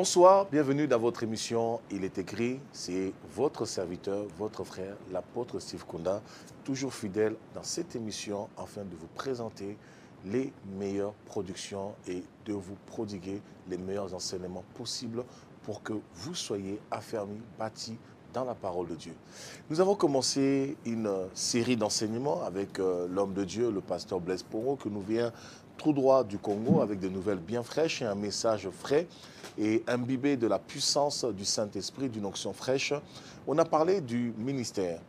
Bonsoir, bienvenue dans votre émission Il est écrit. C'est votre serviteur, votre frère, l'apôtre Steve Kunda, toujours fidèle dans cette émission afin de vous présenter les meilleures productions et de vous prodiguer les meilleurs enseignements possibles pour que vous soyez affermis, bâtis dans la parole de Dieu. Nous avons commencé une série d'enseignements avec l'homme de Dieu, le pasteur Blaise Pongo, qui nous vient tout droit du Congo avec des nouvelles bien fraîches et un message frais et imbibé de la puissance du Saint-Esprit, d'une onction fraîche. On a parlé du ministère.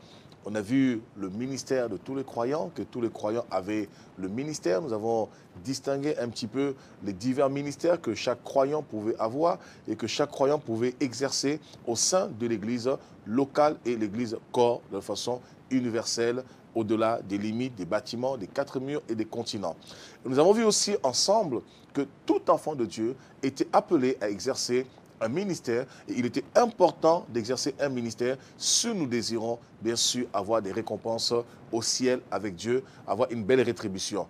On a vu le ministère de tous les croyants, que tous les croyants avaient le ministère. Nous avons distingué un petit peu les divers ministères que chaque croyant pouvait avoir et que chaque croyant pouvait exercer au sein de l'Église locale et l'Église corps de façon universelle, au-delà des limites des bâtiments, des quatre murs et des continents. Nous avons vu aussi ensemble que tout enfant de Dieu était appelé à exercer un ministère, et il était important d'exercer un ministère si nous désirons bien sûr avoir des récompenses au ciel avec Dieu, avoir une belle rétribution.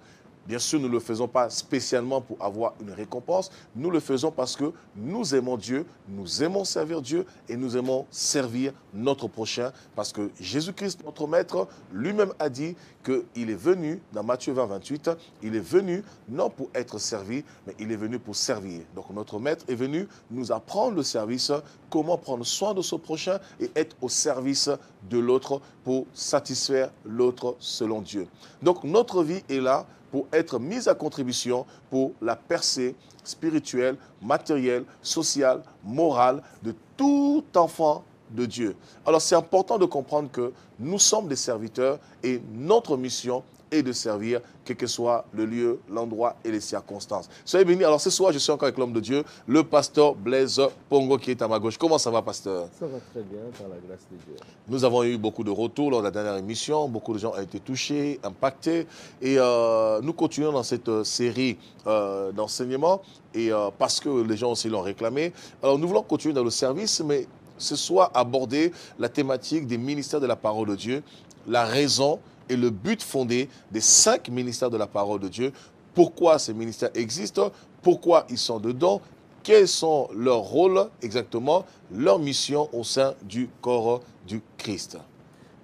Bien sûr, nous ne le faisons pas spécialement pour avoir une récompense, nous le faisons parce que nous aimons Dieu, nous aimons servir Dieu et nous aimons servir notre prochain, parce que Jésus-Christ, notre Maître, lui-même a dit qu'il est venu, dans Matthieu 20, 28, il est venu non pour être servi, mais il est venu pour servir. Donc notre Maître est venu nous apprendre le service, comment prendre soin de son prochain et être au service de l'autre pour satisfaire l'autre selon Dieu. Donc notre vie est là pour être mise à contribution pour la percée spirituelle, matérielle, sociale, morale de tout enfant de Dieu. Alors c'est important de comprendre que nous sommes des serviteurs et notre mission est de servir, quel que soit le lieu, l'endroit et les circonstances. Soyez bénis. Alors ce soir, je suis encore avec l'homme de Dieu, le pasteur Blaise Pongo qui est à ma gauche. Comment ça va, pasteur? Ça va très bien, par la grâce de Dieu. Nous avons eu beaucoup de retours lors de la dernière émission. Beaucoup de gens ont été touchés, impactés. Et nous continuons dans cette série d'enseignements et parce que les gens aussi l'ont réclamé. Alors nous voulons continuer dans le service, mais ce soir aborder la thématique des ministères de la parole de Dieu, la raison et le but fondé des 5 ministères de la parole de Dieu. Pourquoi ces ministères existent, pourquoi ils sont dedans, quels sont leurs rôles exactement, leur mission au sein du corps du Christ.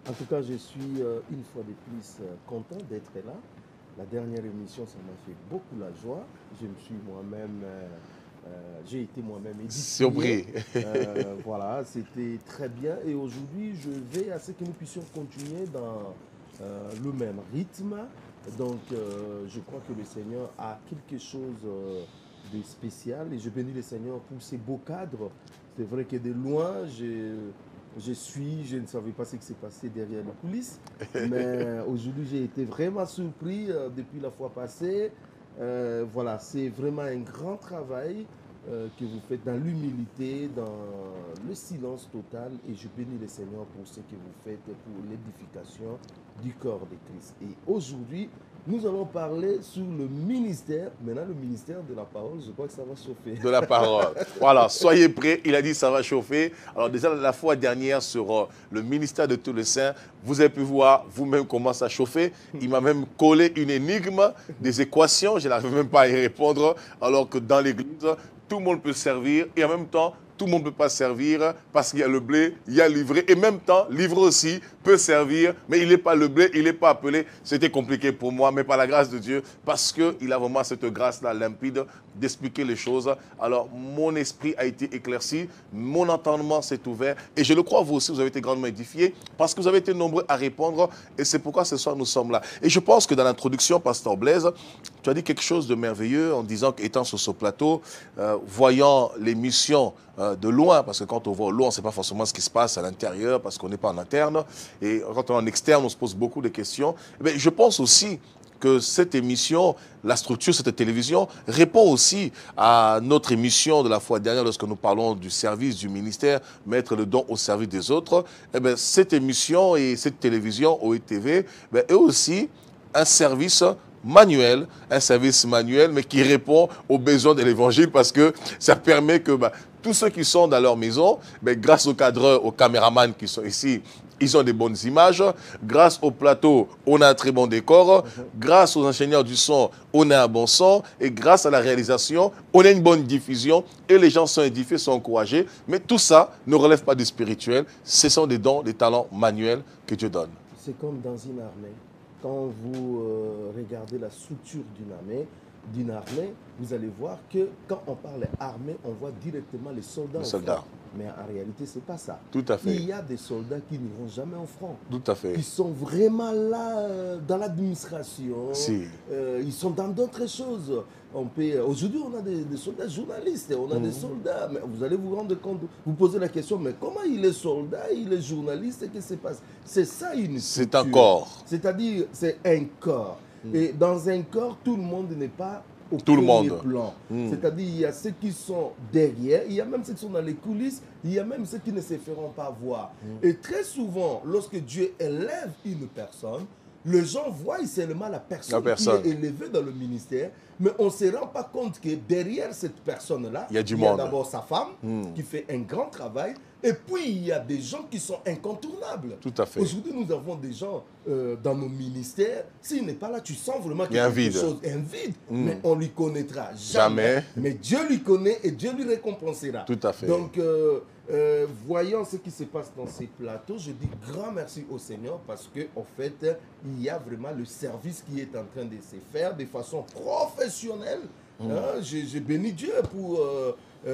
En tout cas, je suis une fois de plus content d'être là. La dernière émission, ça m'a fait beaucoup la joie. Je me suis moi-même, j'ai été moi-même édifié. Surpris. Voilà, c'était très bien. Et aujourd'hui, je vais à ce que nous puissions continuer dans le même rythme. Donc, je crois que le Seigneur a quelque chose de spécial et je bénis le Seigneur pour ces beaux cadres. C'est vrai que de loin, je ne savais pas ce qui s'est passé derrière les coulisses, mais aujourd'hui, j'ai été vraiment surpris depuis la fois passée. Voilà, c'est vraiment un grand travail que vous faites dans l'humilité, dans le silence total. Et je bénis le Seigneur pour ce que vous faites pour l'édification du corps de Christ. Et aujourd'hui, nous allons parler sur le ministère. Maintenant, le ministère de la parole, je crois que ça va chauffer. De la parole. Voilà, soyez prêts. Il a dit ça va chauffer. Alors déjà, la fois dernière sur le ministère de tous les saints, vous avez pu voir vous-même comment ça chauffait. Il m'a même collé une énigme, des équations. Je n'arrive même pas à y répondre. Alors que dans l'église, tout le monde peut servir et en même temps, tout le monde ne peut pas servir parce qu'il y a le blé, il y a l'ivraie. Et en même temps, l'ivraie aussi peut servir, mais il n'est pas le blé, il n'est pas appelé. C'était compliqué pour moi, mais par la grâce de Dieu, parce qu'il a vraiment cette grâce-là limpide d'expliquer les choses. Alors, mon esprit a été éclairci, mon entendement s'est ouvert. Et je le crois, vous aussi, vous avez été grandement édifiés parce que vous avez été nombreux à répondre. Et c'est pourquoi ce soir, nous sommes là. Et je pense que dans l'introduction, pasteur Blaise, tu as dit quelque chose de merveilleux en disant qu'étant sur ce plateau, voyant les missions de loin, parce que quand on voit au loin, on ne sait pas forcément ce qui se passe à l'intérieur, parce qu'on n'est pas en interne. Et quand on est en externe, on se pose beaucoup de questions. Mais je pense aussi que cette émission, la structure, cette télévision, répond aussi à notre émission de la fois dernière, lorsque nous parlons du service du ministère, mettre le don au service des autres. Eh bien, cette émission et cette télévision, OETV, est aussi un service manuel, mais qui répond aux besoins de l'évangile, parce que ça permet que tous ceux qui sont dans leur maison, grâce aux cadreurs, aux caméramans qui sont ici ils ont des bonnes images. Grâce au plateau, on a un très bon décor. Grâce aux ingénieurs du son, on a un bon son. Et grâce à la réalisation, on a une bonne diffusion. Et les gens sont édifiés, sont encouragés. Mais tout ça ne relève pas du spirituel. Ce sont des dons, des talents manuels que Dieu donne. C'est comme dans une armée. Quand vous regardez la structure d'une armée, vous allez voir que quand on parle armée, on voit directement les soldats. Les soldats. Mais en réalité, ce n'est pas ça. Tout à fait. Il y a des soldats qui n'iront jamais au front. Tout à fait. Ils sont vraiment là dans l'administration. Si. Ils sont dans d'autres choses. Aujourd'hui, on a des soldats journalistes, on a des soldats. Mais vous allez vous rendre compte, vous posez la question, mais comment il est soldat, il est journaliste, qu'est-ce qui se passe? C'est ça une structure. C'est un corps. C'est-à-dire, c'est un corps. Et dans un corps, tout le monde n'est pas au tout le premier monde. plan. C'est-à-dire, il y a ceux qui sont derrière, il y a même ceux qui sont dans les coulisses, il y a même ceux qui ne se feront pas voir. Et très souvent, lorsque Dieu élève une personne, les gens voient seulement la personne qui est élevée dans le ministère, mais on ne se rend pas compte que derrière cette personne-là, il y a d'abord sa femme qui fait un grand travail, et puis il y a des gens qui sont incontournables. Tout à fait. Aujourd'hui, nous avons des gens dans nos ministères, s'il n'est pas là, tu sens vraiment qu'il y a un vide. Mais on ne lui connaîtra jamais. Mais Dieu lui connaît et Dieu lui récompensera. Tout à fait. Donc, voyant ce qui se passe dans ces plateaux, je dis grand merci au Seigneur parce qu'en fait, il y a vraiment le service qui est en train de se faire de façon professionnelle. J'ai béni Dieu pour...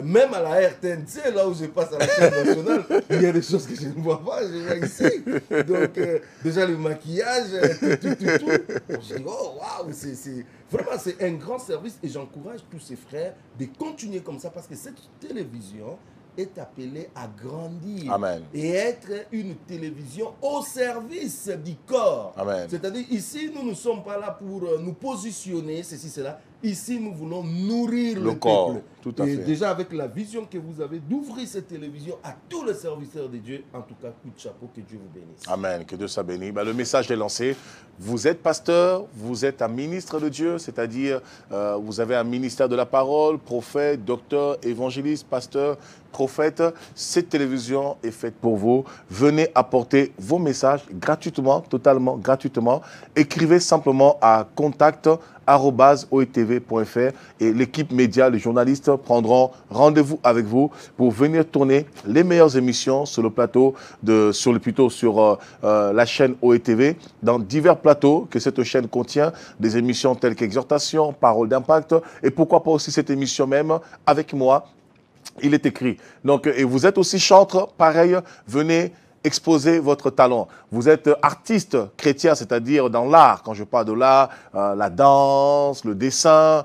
même à la RTNC, là où je passe à la chaîne nationale, il y a des choses que je ne vois pas, je vois ici. Donc, déjà le maquillage, tout. Je dis, oh, waouh, vraiment, c'est un grand service et j'encourage tous ces frères de continuer comme ça parce que cette télévision est appelée à grandir. Amen. Et être une télévision au service du corps. C'est-à-dire, ici, nous ne sommes pas là pour nous positionner, ceci, cela. Ici, nous voulons nourrir le corps. Peuple. Tout à fait. Déjà, avec la vision que vous avez d'ouvrir cette télévision à tous les serviteurs de Dieu, en tout cas, coup de chapeau, que Dieu vous bénisse. Amen, que Dieu soit béni. Le message est lancé. Vous êtes pasteur, vous êtes un ministre de Dieu, c'est-à-dire vous avez un ministère de la parole, prophète, docteur, évangéliste, pasteur, prophète. Cette télévision est faite pour vous. Venez apporter vos messages gratuitement, totalement gratuitement. Écrivez simplement à contact@oetv.fr et l'équipe média, les journalistes prendront rendez-vous avec vous pour venir tourner les meilleures émissions sur le plateau, sur la chaîne OETV, dans divers plateaux que cette chaîne contient, des émissions telles qu'Exhortation, Parole d'impact, et pourquoi pas aussi cette émission même avec moi. Il est écrit. Donc, et vous êtes aussi chanteur, pareil, venez exposer votre talent. Vous êtes artiste chrétien, c'est-à-dire dans l'art. Quand je parle de l'art, la danse, le dessin,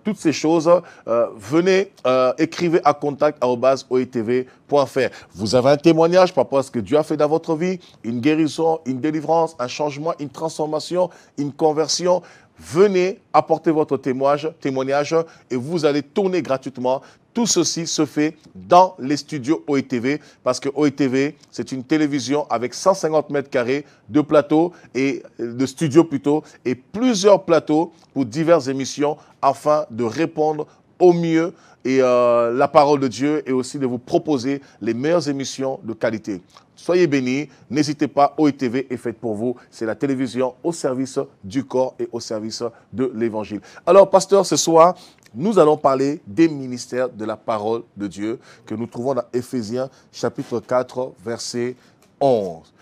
toutes ces choses, venez, écrivez à contact@oetv.fr. Vous avez un témoignage par rapport à ce que Dieu a fait dans votre vie, une guérison, une délivrance, un changement, une transformation, une conversion. Venez apporter votre témoignage et vous allez tourner gratuitement. Tout ceci se fait dans les studios OETV parce que OETV, c'est une télévision avec 150 mètres carrés de plateaux et de studios plutôt et plusieurs plateaux pour diverses émissions afin de répondre au mieux et la parole de Dieu et aussi de vous proposer les meilleures émissions de qualité. Soyez bénis, n'hésitez pas, OETV est faite pour vous. C'est la télévision au service du corps et au service de l'évangile. Alors, pasteur, ce soir, nous allons parler des ministères de la parole de Dieu que nous trouvons dans Éphésiens chapitre 4, verset 11.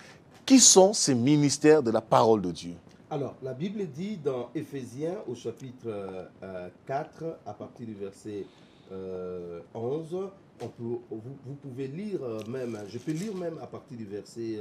Qui sont ces ministères de la parole de Dieu? Alors, la Bible dit dans Éphésiens au chapitre 4, à partir du verset 11, vous pouvez lire même, je peux lire même à partir du verset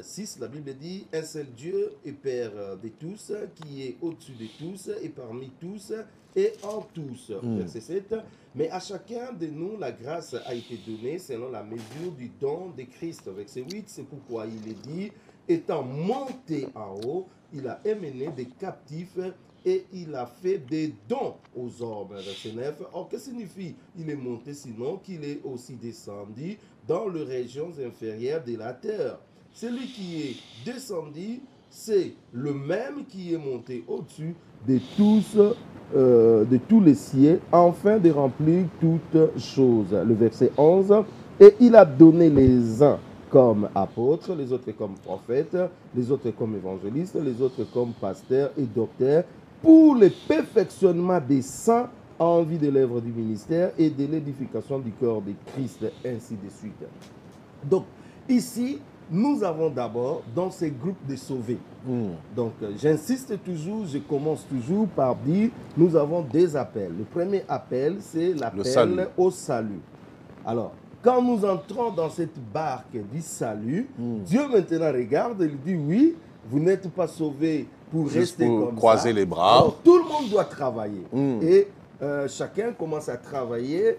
6, la Bible dit « Un seul Dieu et Père de tous, qui est au-dessus de tous et parmi tous et en tous. » Verset 7. « Mais à chacun de nous, la grâce a été donnée selon la mesure du don de Christ. » Verset 8, c'est pourquoi il est dit « Étant monté en haut, il a émené des captifs et il a fait des dons aux hommes. » Verset 9. Or, que signifie il est monté sinon qu'il est aussi descendu dans les régions inférieures de la terre? Celui qui est descendu, c'est le même qui est monté au-dessus de tous les cieux, afin de remplir toutes choses. Le verset 11. Et il a donné les uns comme apôtres, les autres comme prophètes, les autres comme évangélistes, les autres comme pasteurs et docteurs, pour le perfectionnement des saints en vue de l'œuvre du ministère et de l'édification du corps de Christ, ainsi de suite. Donc, ici, nous avons d'abord dans ces groupes de sauvés. Donc, j'insiste toujours, je commence toujours par dire, nous avons des appels. Le premier appel, c'est l'appel au salut. Alors, quand nous entrons dans cette barque du salut, Dieu maintenant regarde et il dit, oui, vous n'êtes pas sauvés pour juste rester pour comme croiser ça. les bras. Alors, tout le monde doit travailler. Et chacun commence à travailler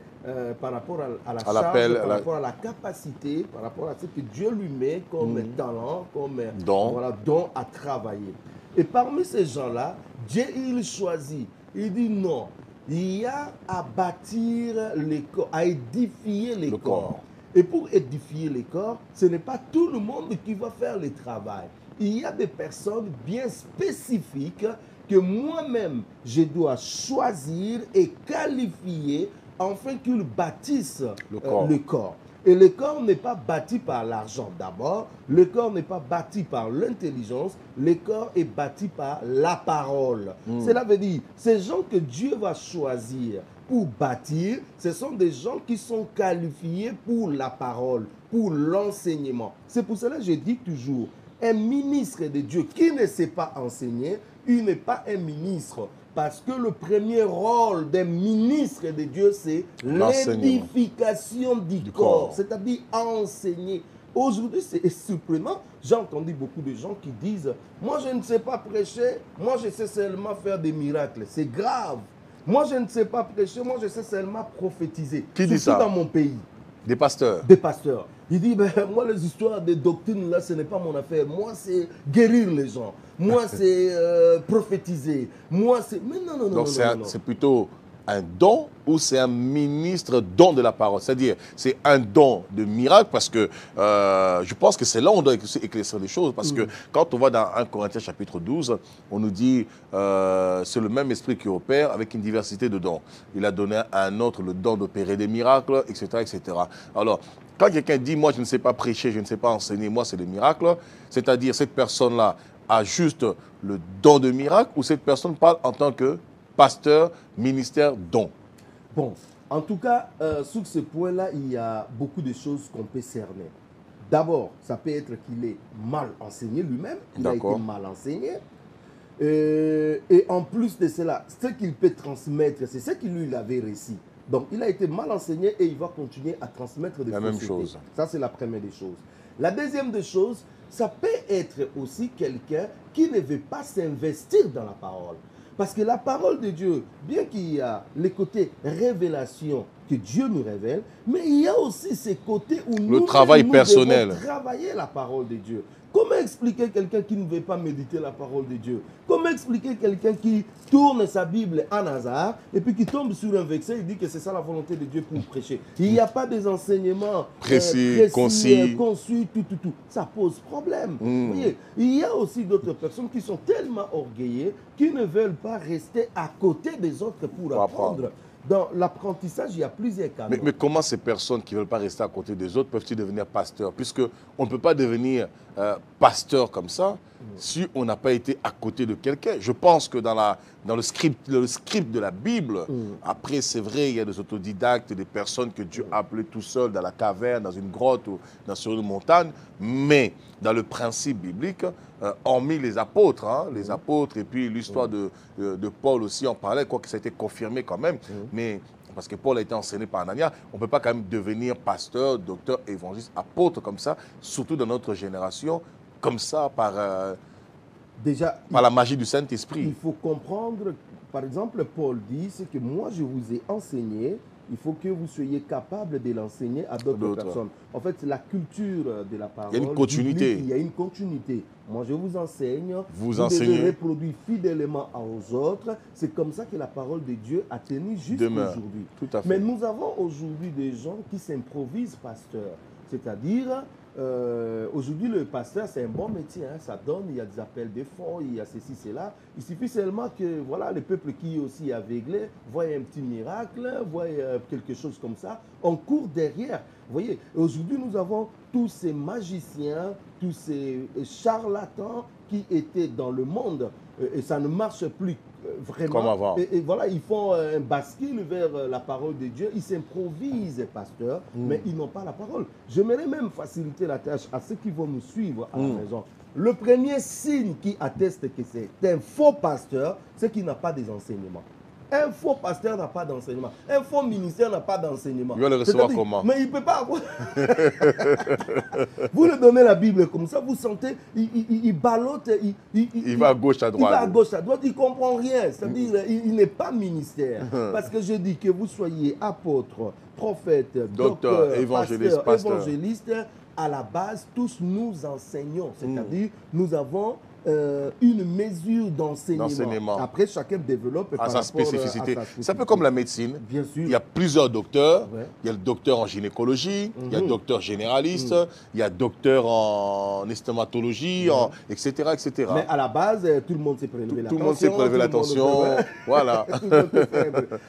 par rapport à la charge, par rapport à la capacité, par rapport à ce que Dieu lui met comme talent, comme don à travailler. Et parmi ces gens-là, Dieu, il choisit. Il dit non, il y a à bâtir les corps, à édifier les corps. Et pour édifier les corps, ce n'est pas tout le monde qui va faire le travail. Il y a des personnes bien spécifiques que moi-même, je dois choisir et qualifier afin qu'ils bâtissent le corps. Et le corps n'est pas bâti par l'argent d'abord, le corps n'est pas bâti par l'intelligence, le corps est bâti par la parole. Cela veut dire, ces gens que Dieu va choisir pour bâtir, ce sont des gens qui sont qualifiés pour la parole, pour l'enseignement. C'est pour cela que je dis toujours, un ministre de Dieu qui ne sait pas enseigner, il n'est pas un ministre. Parce que le premier rôle d'un ministre de Dieu, c'est l'édification du corps, c'est-à-dire enseigner. Aujourd'hui, c'est surprenant. J'ai entendu beaucoup de gens qui disent « Moi, je ne sais pas prêcher, moi, je sais seulement faire des miracles. » C'est grave. Moi, je ne sais pas prêcher, moi, je sais seulement prophétiser. Qui dit ça? Dans mon pays. Des pasteurs. Des pasteurs. Il dit, ben, moi, les histoires de doctrine, là, ce n'est pas mon affaire. Moi, c'est guérir les gens. Moi, c'est prophétiser. Moi, c'est... Mais non, non, non. Donc, c'est plutôt un don ou c'est un ministre don de la parole? C'est-à-dire, c'est un don de miracle parce que je pense que c'est là où on doit éclaircir les choses. Parce que quand on va dans 1 Corinthiens chapitre 12, on nous dit c'est le même esprit qui opère avec une diversité de dons. Il a donné à un autre le don d'opérer des miracles, etc., etc. Alors, quand quelqu'un dit, moi je ne sais pas prêcher, je ne sais pas enseigner, moi c'est des miracles, c'est-à-dire cette personne-là a juste le don de miracle ou cette personne parle en tant que pasteur, ministère, don? Bon, en tout cas, sur ce point-là, il y a beaucoup de choses qu'on peut cerner. D'abord, ça peut être qu'il est mal enseigné lui-même, il a été mal enseigné. Et en plus de cela, ce qu'il peut transmettre, c'est ce qu'il lui avait réussi. Donc, il a été mal enseigné et il va continuer à transmettre des faussetés. Même chose. Ça, c'est la première des choses. La deuxième des choses, ça peut être aussi quelqu'un qui ne veut pas s'investir dans la parole. Parce que la parole de Dieu, bien qu'il y a les côtés révélation que Dieu nous révèle, mais il y a aussi ces côtés où nous devons travailler la parole de Dieu. Comment expliquer quelqu'un qui ne veut pas méditer la parole de Dieu? Comment expliquer quelqu'un qui tourne sa Bible en hasard et puis qui tombe sur un verset et dit que c'est ça la volonté de Dieu pour prêcher? Il n'y a pas des enseignements précis, concis, tout. Ça pose problème. Vous voyez, il y a aussi d'autres personnes qui sont tellement orgueillées qui ne veulent pas rester à côté des autres pour apprendre. Dans l'apprentissage, il y a plusieurs cas. Mais comment ces personnes qui ne veulent pas rester à côté des autres peuvent-ils devenir pasteurs? Puisqu'on ne peut pas devenir pasteur comme ça si on n'a pas été à côté de quelqu'un. Je pense que dans le script de la Bible, après c'est vrai, il y a des autodidactes, des personnes que Dieu a appelées tout seul dans la caverne, dans une grotte ou sur une montagne, mais dans le principe biblique, hormis les apôtres, les apôtres et puis l'histoire de Paul aussi en parlait, quoique ça a été confirmé quand même, mais parce que Paul a été enseigné par Anania, on ne peut pas quand même devenir pasteur, docteur, évangéliste, apôtre comme ça, surtout dans notre génération, comme ça, par la magie du Saint-Esprit. Il faut comprendre, par exemple, Paul dit, c'est que moi je vous ai enseigné, il faut que vous soyez capable de l'enseigner à d'autres personnes. En fait, la culture de la parole, il y a une continuité. Il y a une continuité. Moi, je vous enseigne, vous devez reproduire fidèlement aux autres. C'est comme ça que la parole de Dieu a tenu jusqu'aujourd'hui. Tout à fait. Mais nous avons aujourd'hui des gens qui s'improvisent pasteurs. C'est-à-dire, aujourd'hui, le pasteur, c'est un bon métier. Hein, ça donne, il y a des appels de fonds, il y a ceci, cela. Il suffit seulement que voilà, le peuple qui est aussi aveuglé voit un petit miracle, voit quelque chose comme ça. On court derrière. Vous voyez, aujourd'hui, nous avons tous ces magiciens, tous ces charlatans qui étaient dans le monde. Et ça ne marche plus vraiment. Comme avant. Et voilà, ils font un bascule vers la parole de Dieu. Ils s'improvisent, pasteur, mais ils n'ont pas la parole. J'aimerais même faciliter la tâche à ceux qui vont nous suivre à la maison. Le premier signe qui atteste que c'est un faux pasteur, c'est qu'il n'a pas des enseignements. Un faux pasteur n'a pas d'enseignement. Un faux ministère n'a pas d'enseignement. Il va le recevoir comment? Mais il ne peut pas avoir. Vous lui donnez la Bible comme ça, vous sentez, il ballotte. Il va à gauche, à droite. Il va à gauche, à droite, il ne comprend rien. C'est-à-dire, il n'est pas ministère. Parce que je dis que vous soyez apôtre, prophète, docteur, évangéliste, pasteur, évangéliste, à la base, tous nous enseignons. C'est-à-dire, nous avons une mesure d'enseignement. Après, chacun développe à sa spécificité. C'est un peu comme la médecine. Bien sûr. Il y a plusieurs docteurs. Ouais. Il y a le docteur en gynécologie, il y a le docteur généraliste, il y a le docteur en estomatologie, etc., etc. Mais à la base, tout le monde s'est prélevé la tension. Tout le monde s'est prélevé la tension. Voilà.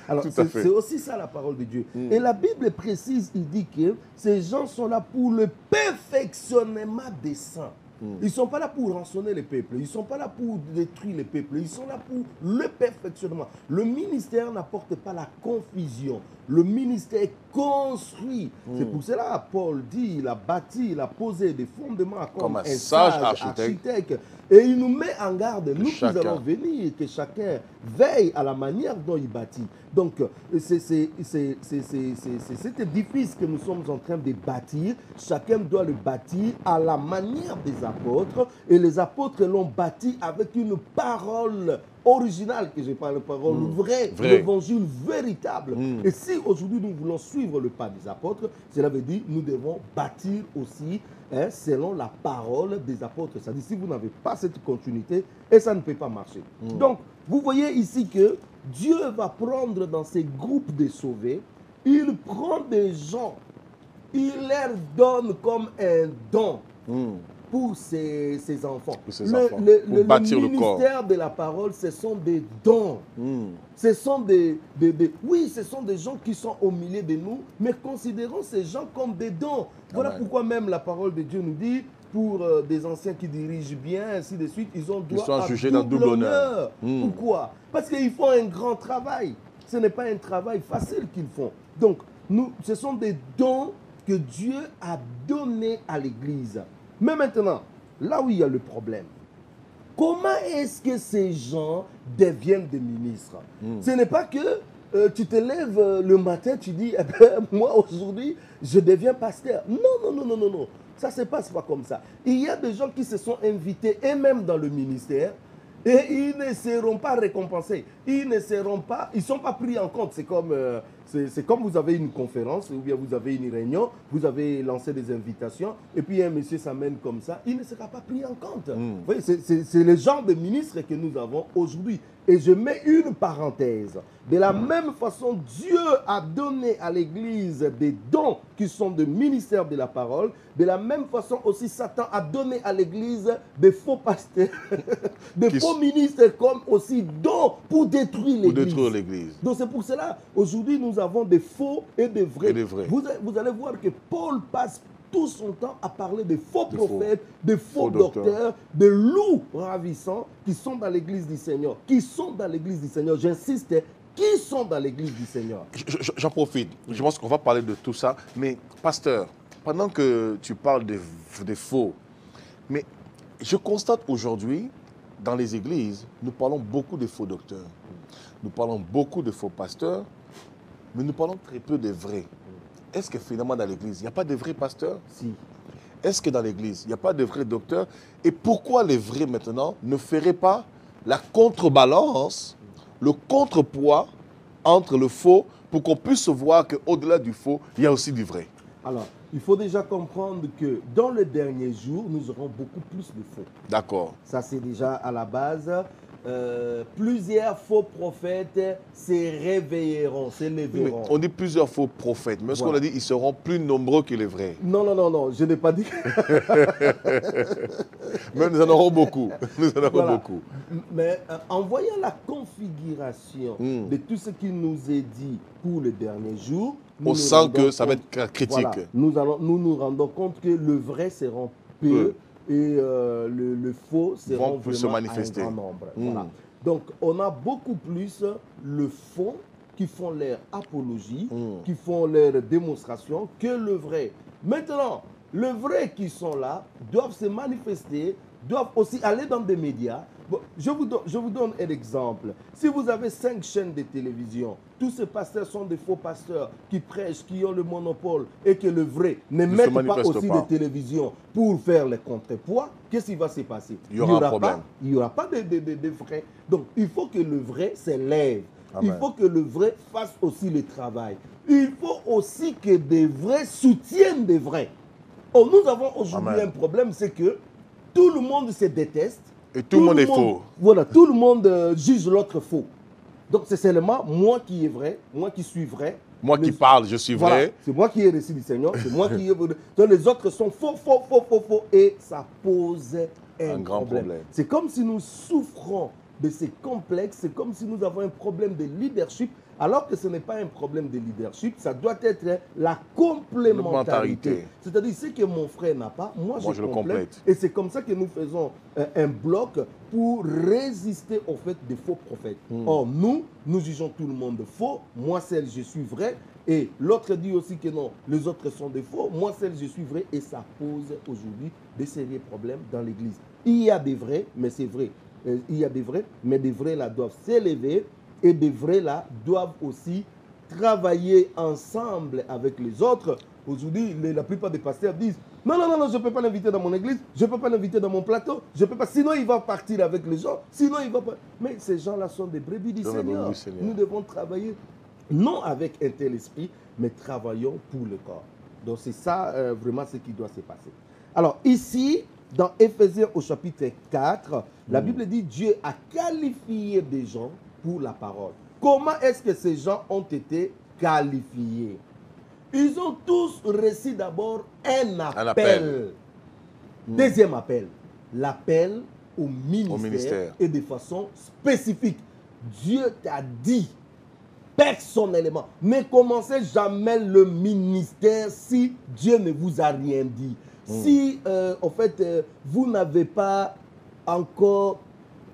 Alors, c'est aussi ça la parole de Dieu. Et la Bible précise, il dit que ces gens sont là pour le perfectionnement des saints. Ils ne sont pas là pour rançonner les peuples, ils ne sont pas là pour détruire les peuples, ils sont là pour le perfectionnement. Le ministère n'apporte pas la confusion, le ministère construit. C'est pour cela Paul dit, il a bâti, il a posé des fondements comme un sage architecte. Et il nous met en garde, nous qui allons venir, que chacun veille à la manière dont il bâtit. Donc, c'est cet édifice que nous sommes en train de bâtir. Chacun doit le bâtir à la manière des apôtres. Et les apôtres l'ont bâti avec une parole originale, que je parle, parole vraie, l'évangile véritable. Et si aujourd'hui nous voulons suivre le pas des apôtres, cela veut dire que nous devons bâtir aussi selon la parole des apôtres. C'est-à-dire si vous n'avez pas cette continuité, et ça ne peut pas marcher. Donc, vous voyez ici que Dieu va prendre dans ces groupes de sauvés, il prend des gens, il leur donne comme un don pour ses enfants. Pour bâtir le corps. Le ministère de la parole, ce sont des dons. Ce sont oui, ce sont des gens qui sont au milieu de nous, mais considérons ces gens comme des dons. Voilà pourquoi même la parole de Dieu nous dit, pour des anciens qui dirigent bien, ainsi de suite, ils ont droit à jugés dans double honneur. Pourquoi? Parce qu'ils font un grand travail. Ce n'est pas un travail facile qu'ils font. Donc, ce sont des dons que Dieu a donnés à l'Église. Mais maintenant, là où il y a le problème, comment est-ce que ces gens deviennent des ministres? Ce n'est pas que tu te lèves le matin, tu dis, eh ben, moi aujourd'hui, je deviens pasteur. Non, non, non, non, non, non. Ça ne se passe pas comme ça. Il y a des gens qui se sont invités, et même dans le ministère, et ils ne seront pas récompensés. Ils ne seront pas, ils sont pas pris en compte. C'est comme vous avez une conférence ou bien vous avez une réunion, vous avez lancé des invitations et puis un monsieur s'amène comme ça, il ne sera pas pris en compte. Vous voyez, c'est le genre de ministre que nous avons aujourd'hui. Et je mets une parenthèse. De la même façon, Dieu a donné à l'Église des dons qui sont de ministère de la parole. De la même façon aussi, Satan a donné à l'Église des faux pasteurs, des faux ministres comme aussi dons pour détruire l'Église. Donc c'est pour cela, aujourd'hui, nous avons des faux et des vrais. Vous allez voir que Paul passe tout son temps à parler des faux prophètes, des faux docteurs, des loups ravissants qui sont dans l'église du Seigneur. Qui sont dans l'église du Seigneur, j'insiste, qui sont dans l'église du Seigneur. J'en profite, je pense qu'on va parler de tout ça. Mais pasteur, pendant que tu parles des faux, mais je constate aujourd'hui, dans les églises, nous parlons beaucoup de faux docteurs. Nous parlons beaucoup de faux pasteurs, mais nous parlons très peu des vrais. Est-ce que finalement dans l'église, il n'y a pas de vrais pasteurs? Si. Est-ce que dans l'église, il n'y a pas de vrais docteurs? Et pourquoi les vrais maintenant ne feraient pas la contrebalance, le contrepoids entre le faux pour qu'on puisse voir qu'au-delà du faux, il y a aussi du vrai? Alors, il faut déjà comprendre que dans le dernier jour, nous aurons beaucoup plus de faux. D'accord. Ça, c'est déjà à la base. plusieurs faux prophètes se réveilleront, se lèveront. On dit plusieurs faux prophètes, mais ce qu'on a dit, ils seront plus nombreux que les vrais. Non, non, non, non, je n'ai pas dit. Mais nous en aurons beaucoup. Nous en aurons beaucoup. Mais en voyant la configuration de tout ce qui nous est dit pour les derniers jours, on sent que ça va être critique. Voilà, nous rendons compte que le vrai sera peu et le faux sera vraiment se manifester. Un grand nombre. Voilà. Donc, on a beaucoup plus le faux qui font leur apologie, qui font leur démonstration, que le vrai. Maintenant, le vrai qui sont là doivent se manifester, doivent aussi aller dans des médias. Bon, je vous donne un exemple. Si vous avez 5 chaînes de télévision, tous ces pasteurs sont des faux pasteurs qui prêchent, qui ont le monopole et que le vrai ne mettent pas aussi de télévision pour faire le contrepoids, qu'est-ce qui va se passer? Il y aura un problème. Il n'y aura pas de vrai. Donc, il faut que le vrai s'élève. Il faut que le vrai fasse aussi le travail. Il faut aussi que des vrais soutiennent des vrais. Oh, nous avons aujourd'hui un problème, c'est que tout le monde se déteste. Et tout le monde est faux. Voilà, tout le monde juge l'autre faux. Donc c'est seulement moi qui est vrai, moi qui suis vrai. Moi qui parle, je suis vrai. C'est moi qui ai reçu du Seigneur, c'est moi qui ai... Donc les autres sont faux, faux, faux, faux, faux. Et ça pose un grand problème. C'est comme si nous souffrons de ces complexes, c'est comme si nous avons un problème de leadership, alors que ce n'est pas un problème de leadership, ça doit être la complémentarité. C'est-à-dire, ce que mon frère n'a pas, moi je le complète. Et c'est comme ça que nous faisons un bloc pour résister au fait des faux prophètes. Or, nous jugeons tout le monde faux, moi seul je suis vrai, et l'autre dit aussi que non, les autres sont des faux, moi seul je suis vrai, et ça pose aujourd'hui des sérieux problèmes dans l'Église. Il y a des vrais, mais c'est vrai. Il y a des vrais, mais des vrais là doivent s'élever et des vrais là doivent aussi travailler ensemble avec les autres. Aujourd'hui, la plupart des pasteurs disent non, non, non, non, je ne peux pas l'inviter dans mon église, je ne peux pas l'inviter dans mon plateau, je peux pas, sinon il va partir avec les gens, sinon il va pas. Mais ces gens-là sont des brebis du Seigneur. Nous devons travailler non avec un tel esprit, mais travaillons pour le corps. Donc c'est ça vraiment ce qui doit se passer. Alors ici, dans Éphésiens au chapitre 4, la Bible dit Dieu a qualifié des gens pour la parole. Comment est-ce que ces gens ont été qualifiés? Ils ont tous reçu d'abord un appel. Deuxième appel, l'appel au ministère et de façon spécifique. Dieu t'a dit personnellement, ne commencez jamais le ministère si Dieu ne vous a rien dit. Si, en fait, vous n'avez pas encore,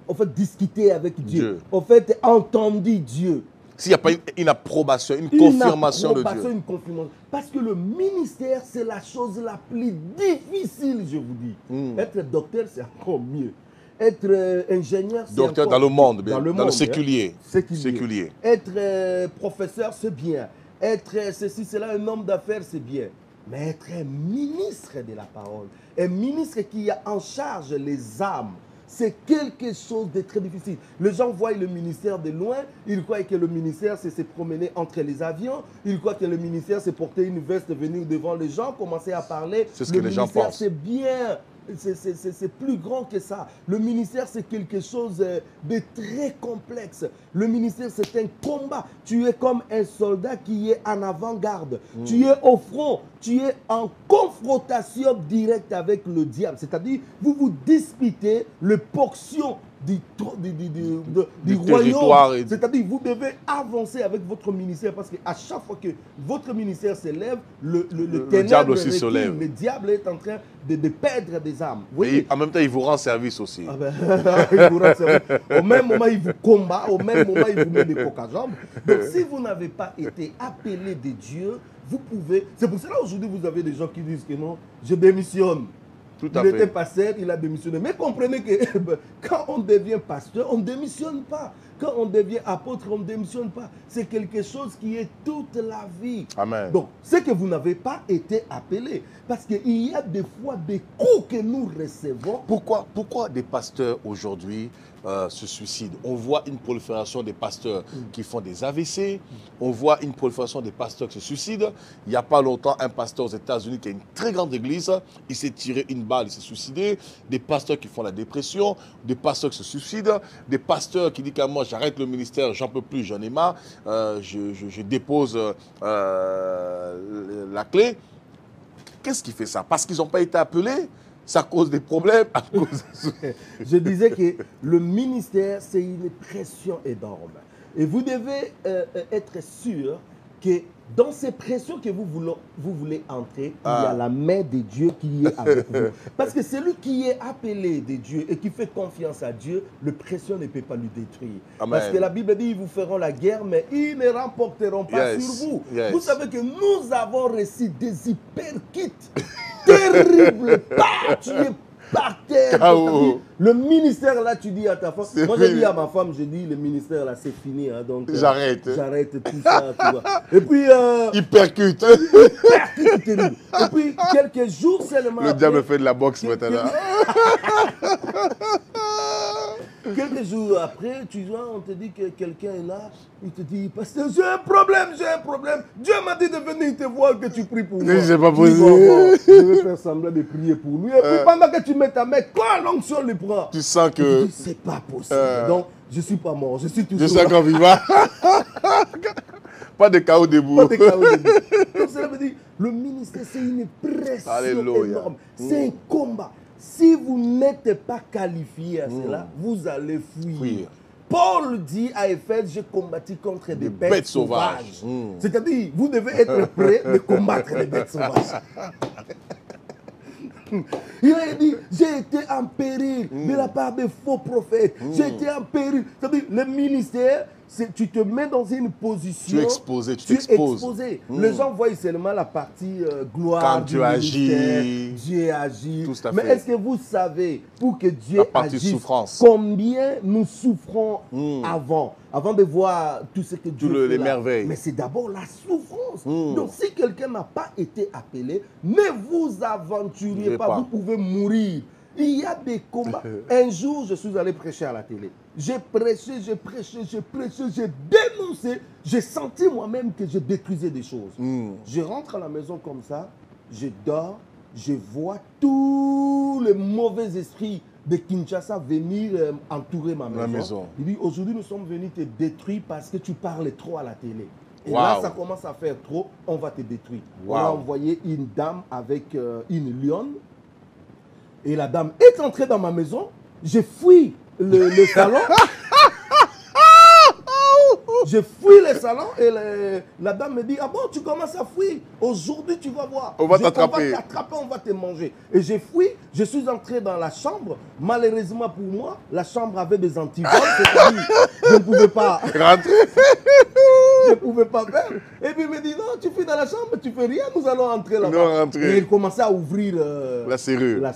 en fait, discuté avec Dieu, en fait, entendu Dieu. S'il n'y a pas une approbation, une confirmation de Dieu. Une confirmation. Parce que le ministère, c'est la chose la plus difficile, je vous dis. Être docteur, c'est encore mieux. Être ingénieur, c'est docteur encore dans le monde, bien. Dans le séculier. Séculier. Être professeur, c'est bien. Être ceci, cela, un homme d'affaires, c'est bien. Mais être un ministre de la parole, un ministre qui a en charge les âmes, c'est quelque chose de très difficile. Les gens voient le ministère de loin, ils croient que le ministère, c'est se promener entre les avions, ils croient que le ministère, c'est porter une veste, venir devant les gens, commencer à parler. C'est ce que les gens pensent. C'est bien. C'est plus grand que ça. Le ministère, c'est quelque chose de très complexe. Le ministère, c'est un combat. Tu es comme un soldat qui est en avant-garde. Tu es au front. Tu es en confrontation directe avec le diable. C'est-à-dire, vous vous disputez le portion du royaume. C'est-à-dire, vous devez avancer avec votre ministère parce qu'à chaque fois que votre ministère s'élève, le diable aussi se lève. Le diable est en train de perdre des âmes. Et en même temps, il vous rend service aussi. Ah ben, il vous rend service. Au même moment, il vous combat. Au même moment, il vous met des coques à jambes. Donc, si vous n'avez pas été appelé de Dieu, vous pouvez... C'est pour cela aujourd'hui, vous avez des gens qui disent que non, je démissionne. Il était pasteur, il a démissionné. Mais comprenez que quand on devient pasteur, on ne démissionne pas. Quand on devient apôtre, on ne démissionne pas. C'est quelque chose qui est toute la vie. Amen. Donc, c'est que vous n'avez pas été appelé. Parce qu'il y a des fois des coups que nous recevons. Pourquoi des pasteurs aujourd'hui se suicident? On voit une prolifération des pasteurs qui font des AVC. On voit une prolifération des pasteurs qui se suicident. Il n'y a pas longtemps, un pasteur aux États-Unis qui a une très grande église, il s'est tiré une balle balle et se suicider, des pasteurs qui font la dépression, des pasteurs qui se suicident, des pasteurs qui disent qu'à moi j'arrête le ministère, j'en peux plus, j'en ai marre, je dépose la clé. Qu'est-ce qui fait ça? Parce qu'ils n'ont pas été appelés? Ça cause des problèmes à cause... Je disais que le ministère, c'est une pression énorme. Et vous devez être sûr que dans ces pressions que vous voulez entrer, il y a la main de Dieu qui est avec vous. Parce que celui qui est appelé de Dieu et qui fait confiance à Dieu, le pression ne peut pas lui détruire. Amen. Parce que la Bible dit, ils vous feront la guerre, mais ils ne remporteront pas sur vous. Vous savez que nous avons reçu des hyperkits terribles, tués par terre. Le ministère là, tu dis à ta femme, moi je dis à ma femme, je dis le ministère là c'est fini, hein, donc j'arrête tout ça, tu vois. Et puis hypercute. Hypercute terrible. Et puis quelques jours seulement. Le diable fait de la boxe maintenant. Quelques jours après, tu vois, on te dit que quelqu'un est là, il te dit, pasteur, j'ai un problème. Dieu m'a dit de venir te voir, que tu pries pour moi. C'est pas possible. Je vais faire semblant de prier pour lui. Et puis pendant que tu mets ta main, quand l'onction le prend, tu sens que... c'est pas possible. Donc, je ne suis pas mort, je suis toujours là. Je suis encore vivant. Pas de chaos debout. Pas de chaos debout. Donc, cela veut dire, le ministère, c'est une pression énorme. C'est un combat. Si vous n'êtes pas qualifié à cela, vous allez fuir. Paul dit à Éphèse, j'ai combattu contre des bêtes sauvages. C'est-à-dire, vous devez être prêt de combattre les bêtes sauvages. Il a dit, j'ai été en péril de la part des faux prophètes. J'ai été en péril. C'est-à-dire, le ministère, tu te mets dans une position. Tu es exposé, tu t'exposes. Les gens voient seulement la partie gloire. Quand Dieu agit. Dieu agit. Tout à fait. Mais est-ce que vous savez, pour que Dieu agisse, combien nous souffrons avant de voir tout ce que Dieu fait les merveilles. Mais c'est d'abord la souffrance. Donc si quelqu'un n'a pas été appelé, ne vous aventurez pas. Vous pouvez mourir. Il y a des combats. Un jour, je suis allé prêcher à la télé. J'ai prêché, j'ai dénoncé. J'ai senti moi-même que je détruisais des choses. Je rentre à la maison comme ça, je dors, je vois tous les mauvais esprits de Kinshasa venir entourer ma maison. Il dit, aujourd'hui, nous sommes venus te détruire parce que tu parles trop à la télé. Et là, ça commence à faire trop, on va te détruire. On a envoyé une dame avec une lionne. Et la dame est entrée dans ma maison. J'ai fui le salon. J'ai fui le salon et la dame me dit, ah bon, tu commences à fuir. Aujourd'hui, tu vas voir. On va t'attraper. On va t'attraper, on va te manger. Et j'ai fui, je suis entré dans la chambre. Malheureusement pour moi, la chambre avait des antivols. C'est-à-dire, je ne pouvais pas rentrer. Je ne pouvais pas faire. Et puis il me dit, non, tu fuis dans la chambre, tu fais rien, nous allons entrer là-bas. Et il commençait à ouvrir la serrure.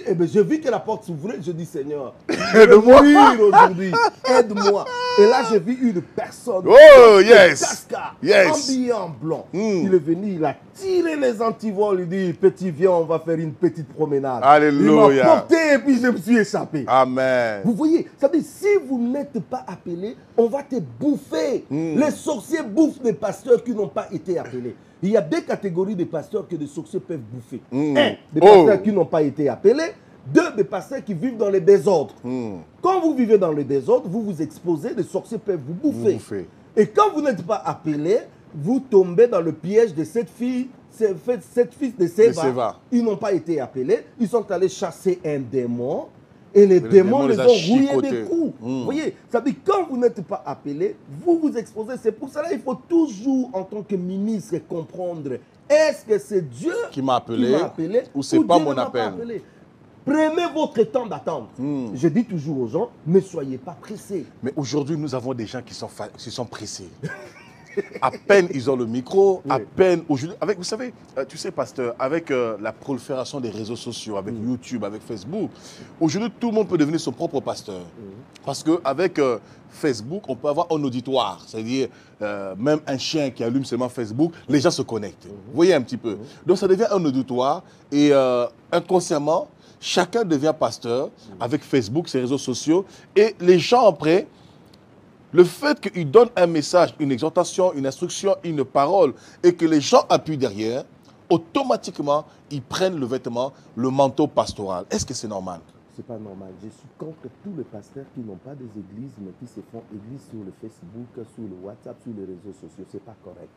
Et bien j'ai vu que la porte s'ouvrait. Je dis, Seigneur, aide-moi aujourd'hui. Aide-moi. Et là, j'ai vu une personne. Oh, yes. Habillé en blanc. Il est venu, il a tiré les antivols. Il dit, petit, viens, on va faire une petite promenade. Alléluia. Il m'a porté et puis je me suis échappé. Amen. Vous voyez, ça veut dire, si vous n'êtes pas appelé, on va te bouffer. Les sorciers bouffent des pasteurs qui n'ont pas été appelés. Il y a deux catégories de pasteurs que des sorciers peuvent bouffer. Un, des pasteurs qui n'ont pas été appelés. Deux, des pasteurs qui vivent dans le désordre. Quand vous vivez dans le désordre, vous vous exposez, les sorciers peuvent vous bouffer. Et quand vous n'êtes pas appelé, vous tombez dans le piège de cette fille, cette fils de Séva. Ils n'ont pas été appelés, ils sont allés chasser un démon. Et les démons les ont rouillés des coups. Vous voyez, ça veut dire quand vous n'êtes pas appelé, vous vous exposez. C'est pour cela qu'il faut toujours, en tant que ministre, comprendre, est-ce que c'est Dieu qui m'a appelé ou c'est pas mon appel? Prenez votre temps d'attendre. Je dis toujours aux gens, ne soyez pas pressés. Mais aujourd'hui, nous avons des gens qui sont pressés. À peine ils ont le micro, à peine aujourd'hui. Vous savez, tu sais, pasteur, avec la prolifération des réseaux sociaux, avec YouTube, avec Facebook, aujourd'hui, tout le monde peut devenir son propre pasteur. Parce qu'avec Facebook, on peut avoir un auditoire. C'est-à-dire, même un chien qui allume seulement Facebook, les gens se connectent. Vous voyez un petit peu. Donc, ça devient un auditoire et inconsciemment, chacun devient pasteur avec Facebook, ses réseaux sociaux. Et les gens après, le fait qu'il donne un message, une exhortation, une instruction, une parole, et que les gens appuient derrière, automatiquement, ils prennent le vêtement, le manteau pastoral. Est-ce que c'est normal? C'est pas normal. Je suis contre tous les pasteurs qui n'ont pas des églises, mais qui se font église sur le Facebook, sur le WhatsApp, sur les réseaux sociaux. C'est pas correct.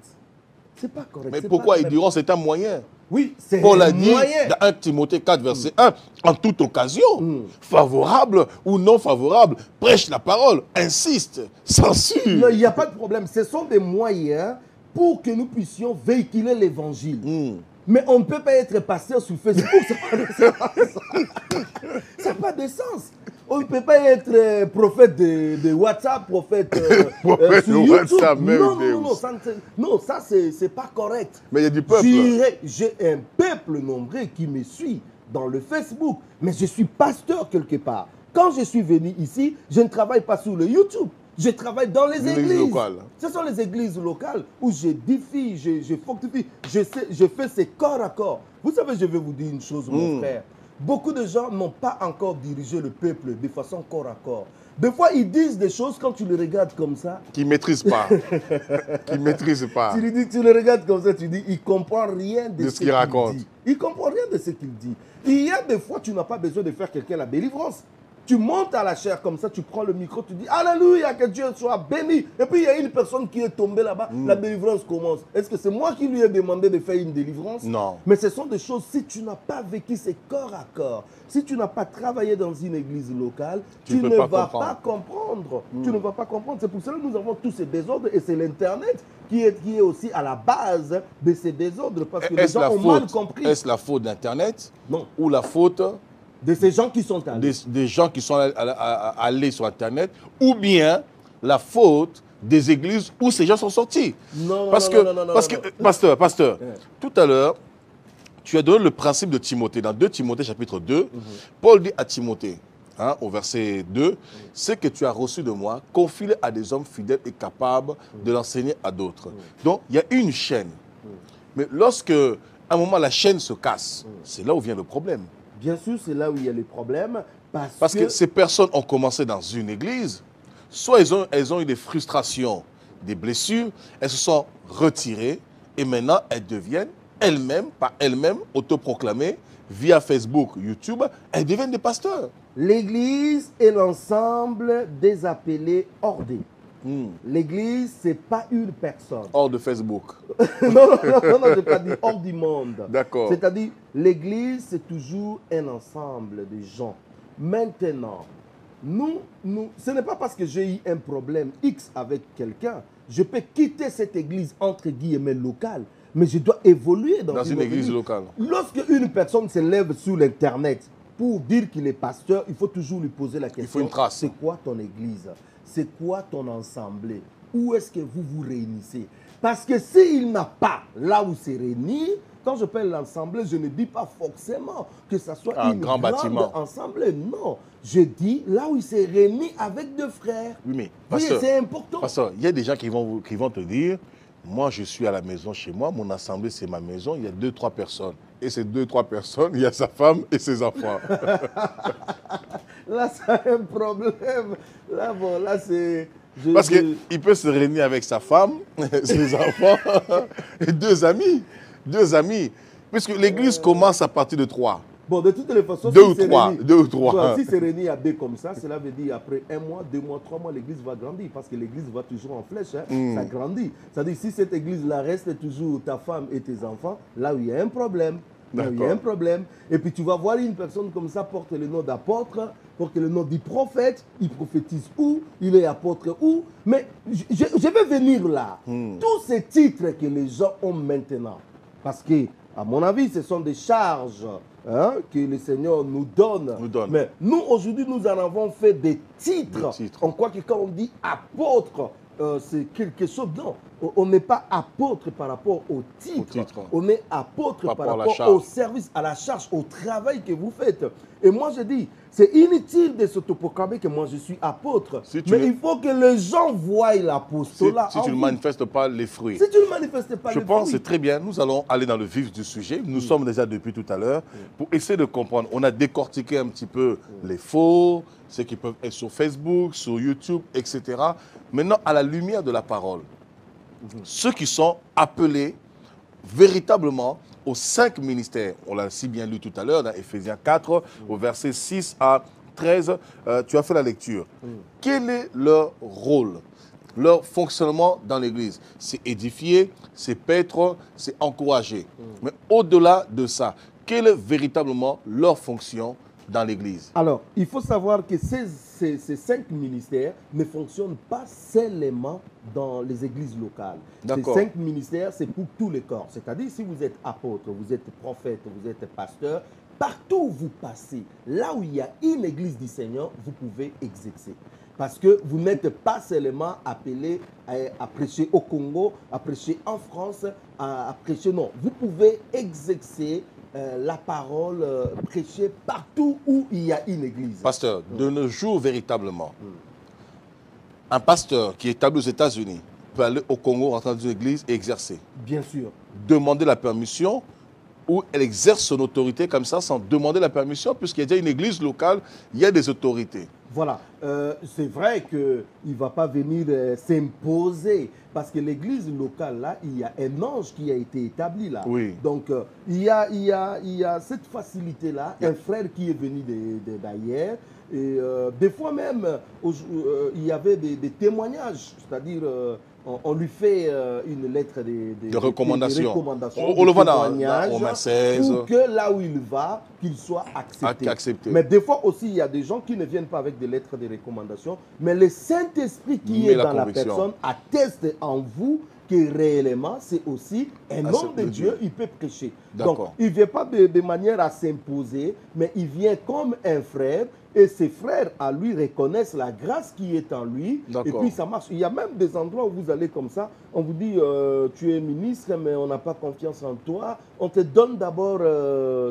C'est pas correct. Mais pourquoi ils diront c'est un moyen? Oui, c'est Paul a un dit moyen. dans 1 Timothée 4, verset 1, en toute occasion, favorable ou non favorable, prêche la parole, insiste, censure. Non, il n'y a pas de problème. Ce sont des moyens pour que nous puissions véhiculer l'évangile. Mais on ne peut pas être pasteur sur Facebook, ça n'a pas de sens. On ne peut pas être prophète de WhatsApp, prophète sur YouTube. WhatsApp, Non, ça c'est pas correct. Mais il y a du peuple. J'ai un peuple nombreux qui me suit dans le Facebook, mais je suis pasteur quelque part. Quand je suis venu ici, je ne travaille pas sur le YouTube. Je travaille dans les églises locales. Ce sont les églises locales où je défie, je fortifie, je fais ces corps à corps. Vous savez, je vais vous dire une chose, mon frère. Beaucoup de gens n'ont pas encore dirigé le peuple de façon corps à corps. Des fois, ils disent des choses quand tu les regardes comme ça. Qui ne maîtrisent pas. Qui ne maîtrisent pas. Tu le regardes comme ça, tu dis, il ne comprend rien de ce qu'il raconte. dit. Il ne comprend rien de ce qu'il dit. Il y a des fois, tu n'as pas besoin de faire quelqu'un la délivrance. Tu montes à la chair comme ça, tu prends le micro, tu dis Alléluia, que Dieu soit béni. Et puis il y a une personne qui est tombée là-bas, la délivrance commence. Est-ce que c'est moi qui lui ai demandé de faire une délivrance? Non. Mais ce sont des choses, si tu n'as pas vécu ces corps à corps, si tu n'as pas travaillé dans une église locale, tu ne vas pas comprendre. Tu ne vas pas comprendre. C'est pour cela que nous avons tous ces désordres et c'est l'Internet qui est aussi à la base de ces désordres parce que les gens ont mal compris. Est-ce la faute d'Internet? Non. Ou la faute de ces gens qui sont allés. Des gens qui sont allés sur Internet, ou bien la faute des églises où ces gens sont sortis. Non, parce que, pasteur, tout à l'heure, tu as donné le principe de Timothée. Dans 2 Timothée chapitre 2, Paul dit à Timothée, au verset 2, « Ce que tu as reçu de moi, confie-le à des hommes fidèles et capables de l'enseigner à d'autres. » Donc, il y a une chaîne. Mais lorsque, à un moment, la chaîne se casse, c'est là où vient le problème. Bien sûr, c'est là où il y a les problèmes. Parce que ces personnes ont commencé dans une église, soit elles ont eu des frustrations, des blessures, elles se sont retirées et maintenant elles deviennent elles-mêmes, par elles-mêmes, autoproclamées, via Facebook, YouTube, elles deviennent des pasteurs. L'église est l'ensemble des appelés ordés. L'église, ce n'est pas une personne. Hors de Facebook. non, je n'ai pas dit hors du monde. D'accord. C'est-à-dire, l'église, c'est toujours un ensemble de gens. Maintenant, ce n'est pas parce que j'ai eu un problème X avec quelqu'un, je peux quitter cette église, entre guillemets, locale, mais je dois évoluer dans une église locale. Lorsque une personne se lève sur l'Internet pour dire qu'il est pasteur, il faut toujours lui poser la question. Il faut une trace. C'est quoi ton église? C'est quoi ton assemblée? Où est-ce que vous vous réunissez? Parce que s'il n'a pas là où c'est réuni, quand je parle l'assemblée, je ne dis pas forcément que ce soit une grand bâtiment. assemblée. Non, je dis là où il s'est réuni avec deux frères. Oui, mais pasteur, c'est important. Pasteur, il y a des gens qui vont te dire, moi je suis à la maison chez moi, mon assemblée c'est ma maison, il y a 2-3 personnes. Et ces 2-3 personnes, il y a sa femme et ses enfants. Là, c'est un problème. Là, bon, là, c'est... Parce qu'il peut se réunir avec sa femme, ses enfants et 2 amis. 2 amis. Puisque l'église commence à partir de 3. Bon, de toutes les façons, 2 ou 3. Si c'est réuni à 2 comme ça, cela veut dire après 1 mois, 2 mois, 3 mois, l'église va grandir. Parce que l'église va toujours en flèche. Ça grandit. C'est-à-dire, si cette église-là reste toujours ta femme et tes enfants, là où il y a un problème. Il y a un problème. Et puis tu vas voir une personne comme ça porte le nom d'apôtre, porte le nom du prophète, il prophétise où, il est apôtre où. Mais je vais venir là. Tous ces titres que les gens ont maintenant, parce que, à mon avis, ce sont des charges que le Seigneur nous donne. Mais nous, aujourd'hui, nous en avons fait des titres. On croit que quand on dit apôtre, c'est quelque chose. Non, on n'est pas apôtre par rapport au titre. On est apôtre par rapport au service, à la charge, au travail que vous faites. Et moi, je dis, c'est inutile de s'autoproclamer que moi, je suis apôtre. Mais il faut que les gens voient l'apostolat. Si tu ne manifestes pas les fruits. Si tu ne manifestes pas les fruits. Je pense que c'est très bien. Nous allons aller dans le vif du sujet. Nous sommes déjà depuis tout à l'heure pour essayer de comprendre. On a décortiqué un petit peu les faux, ceux qui peuvent être sur Facebook, sur YouTube, etc. Maintenant, à la lumière de la parole, ceux qui sont appelés véritablement aux 5 ministères. On l'a si bien lu tout à l'heure dans Éphésiens 4, au verset 6 à 13. Tu as fait la lecture. Quel est leur rôle, leur fonctionnement dans l'Église? C'est édifier, c'est paître, c'est encourager. Mais au-delà de ça, quelle est véritablement leur fonction dans l'Église? Alors, il faut savoir que ces 5 ministères ne fonctionnent pas seulement dans les églises locales. Ces 5 ministères, c'est pour tous les corps. C'est-à-dire, si vous êtes apôtre, vous êtes prophète, vous êtes pasteur, partout où vous passez, là où il y a une église du Seigneur, vous pouvez exercer. Parce que vous n'êtes pas seulement appelé à prêcher au Congo, à prêcher en France, à prêcher, non. Vous pouvez exercer la parole prêchée partout où il y a une église. Pasteur, de nos jours, véritablement, un pasteur qui est établi aux États-Unis peut aller au Congo, rentrer dans une église et exercer. Bien sûr. Demander la permission, ou elle exerce son autorité comme ça sans demander la permission, puisqu'il y a déjà une église locale, il y a des autorités. Voilà, c'est vrai qu'il ne va pas venir s'imposer, parce que l'église locale, là, il y a un ange qui a été établi là. Oui. Donc, il y a cette facilité-là, un frère qui est venu d'ailleurs, et des fois même, il y avait des témoignages, c'est-à-dire... on lui fait une lettre de recommandation. On le voit dans Romains 16. Pour que là où il va, qu'il soit accepté. Mais des fois aussi, il y a des gens qui ne viennent pas avec des lettres de recommandation, mais le Saint-Esprit qui est dans la personne atteste en vous que réellement, c'est aussi un homme de Dieu, il peut prêcher. Donc, il ne vient pas de manière à s'imposer, mais il vient comme un frère. Et ses frères à lui reconnaissent la grâce qui est en lui. Et puis ça marche. Il y a même des endroits où vous allez comme ça, on vous dit tu es ministre mais on n'a pas confiance en toi. On te donne d'abord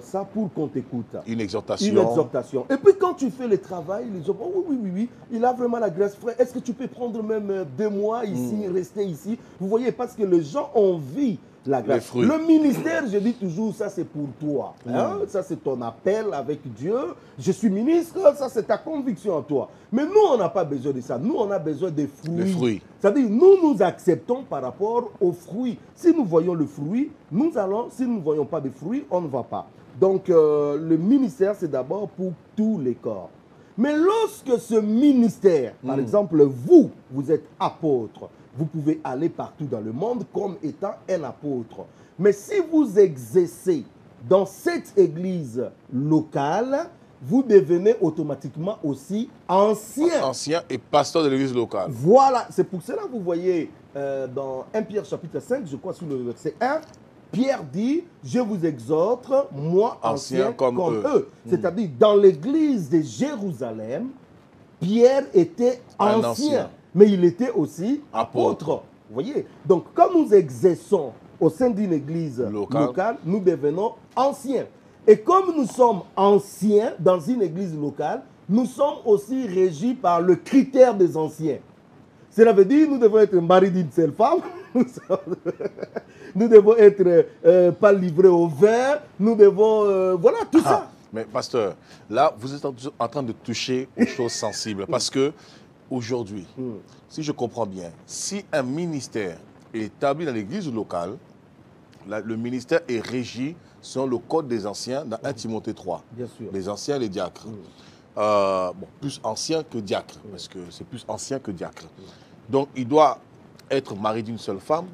ça pour qu'on t'écoute. Une exhortation. Une exhortation. Et puis quand tu fais le travail, les gens oh, oui, il a vraiment la grâce. Frère, est-ce que tu peux prendre même 2 mois ici, rester ici? Vous voyez, parce que les gens ont envie la grâce. Le ministère, je dis toujours, ça c'est pour toi. Hein? Ça c'est ton appel avec Dieu. Je suis ministre, ça c'est ta conviction en toi. Mais nous, on n'a pas besoin de ça. Nous, on a besoin des fruits. Les fruits. C'est-à-dire, nous acceptons par rapport aux fruits. Si nous voyons le fruit, nous allons. Si nous ne voyons pas de fruits, on ne va pas. Donc, le ministère, c'est d'abord pour tous les corps. Mais lorsque ce ministère, par exemple, vous êtes apôtre, vous pouvez aller partout dans le monde comme étant un apôtre. Mais si vous exercez dans cette église locale, vous devenez automatiquement aussi ancien. Ancien et pasteur de l'église locale. Voilà, c'est pour cela que vous voyez dans 1 Pierre chapitre 5, je crois sous le verset 1, Pierre dit, je vous exhorte, moi ancien comme eux. C'est-à-dire, dans l'église de Jérusalem, Pierre était ancien. Mais il était aussi apôtre. Vous voyez? Donc, quand nous exerçons au sein d'une église locale, nous devenons anciens. Et comme nous sommes anciens dans une église locale, nous sommes aussi régis par le critère des anciens. Cela veut dire que nous devons être mariés d'une seule femme, nous devons être pas livrés au vin, nous devons... voilà, tout ça. Mais pasteur, là, vous êtes en train de toucher aux choses sensibles parce que aujourd'hui, si je comprends bien, si un ministère est établi dans l'église locale, le ministère est régi selon le code des anciens dans 1 Timothée 3. Bien sûr. Les anciens et les diacres. Bon, plus anciens que diacres, parce que c'est plus ancien que diacre. Donc, il doit être marié d'une seule femme.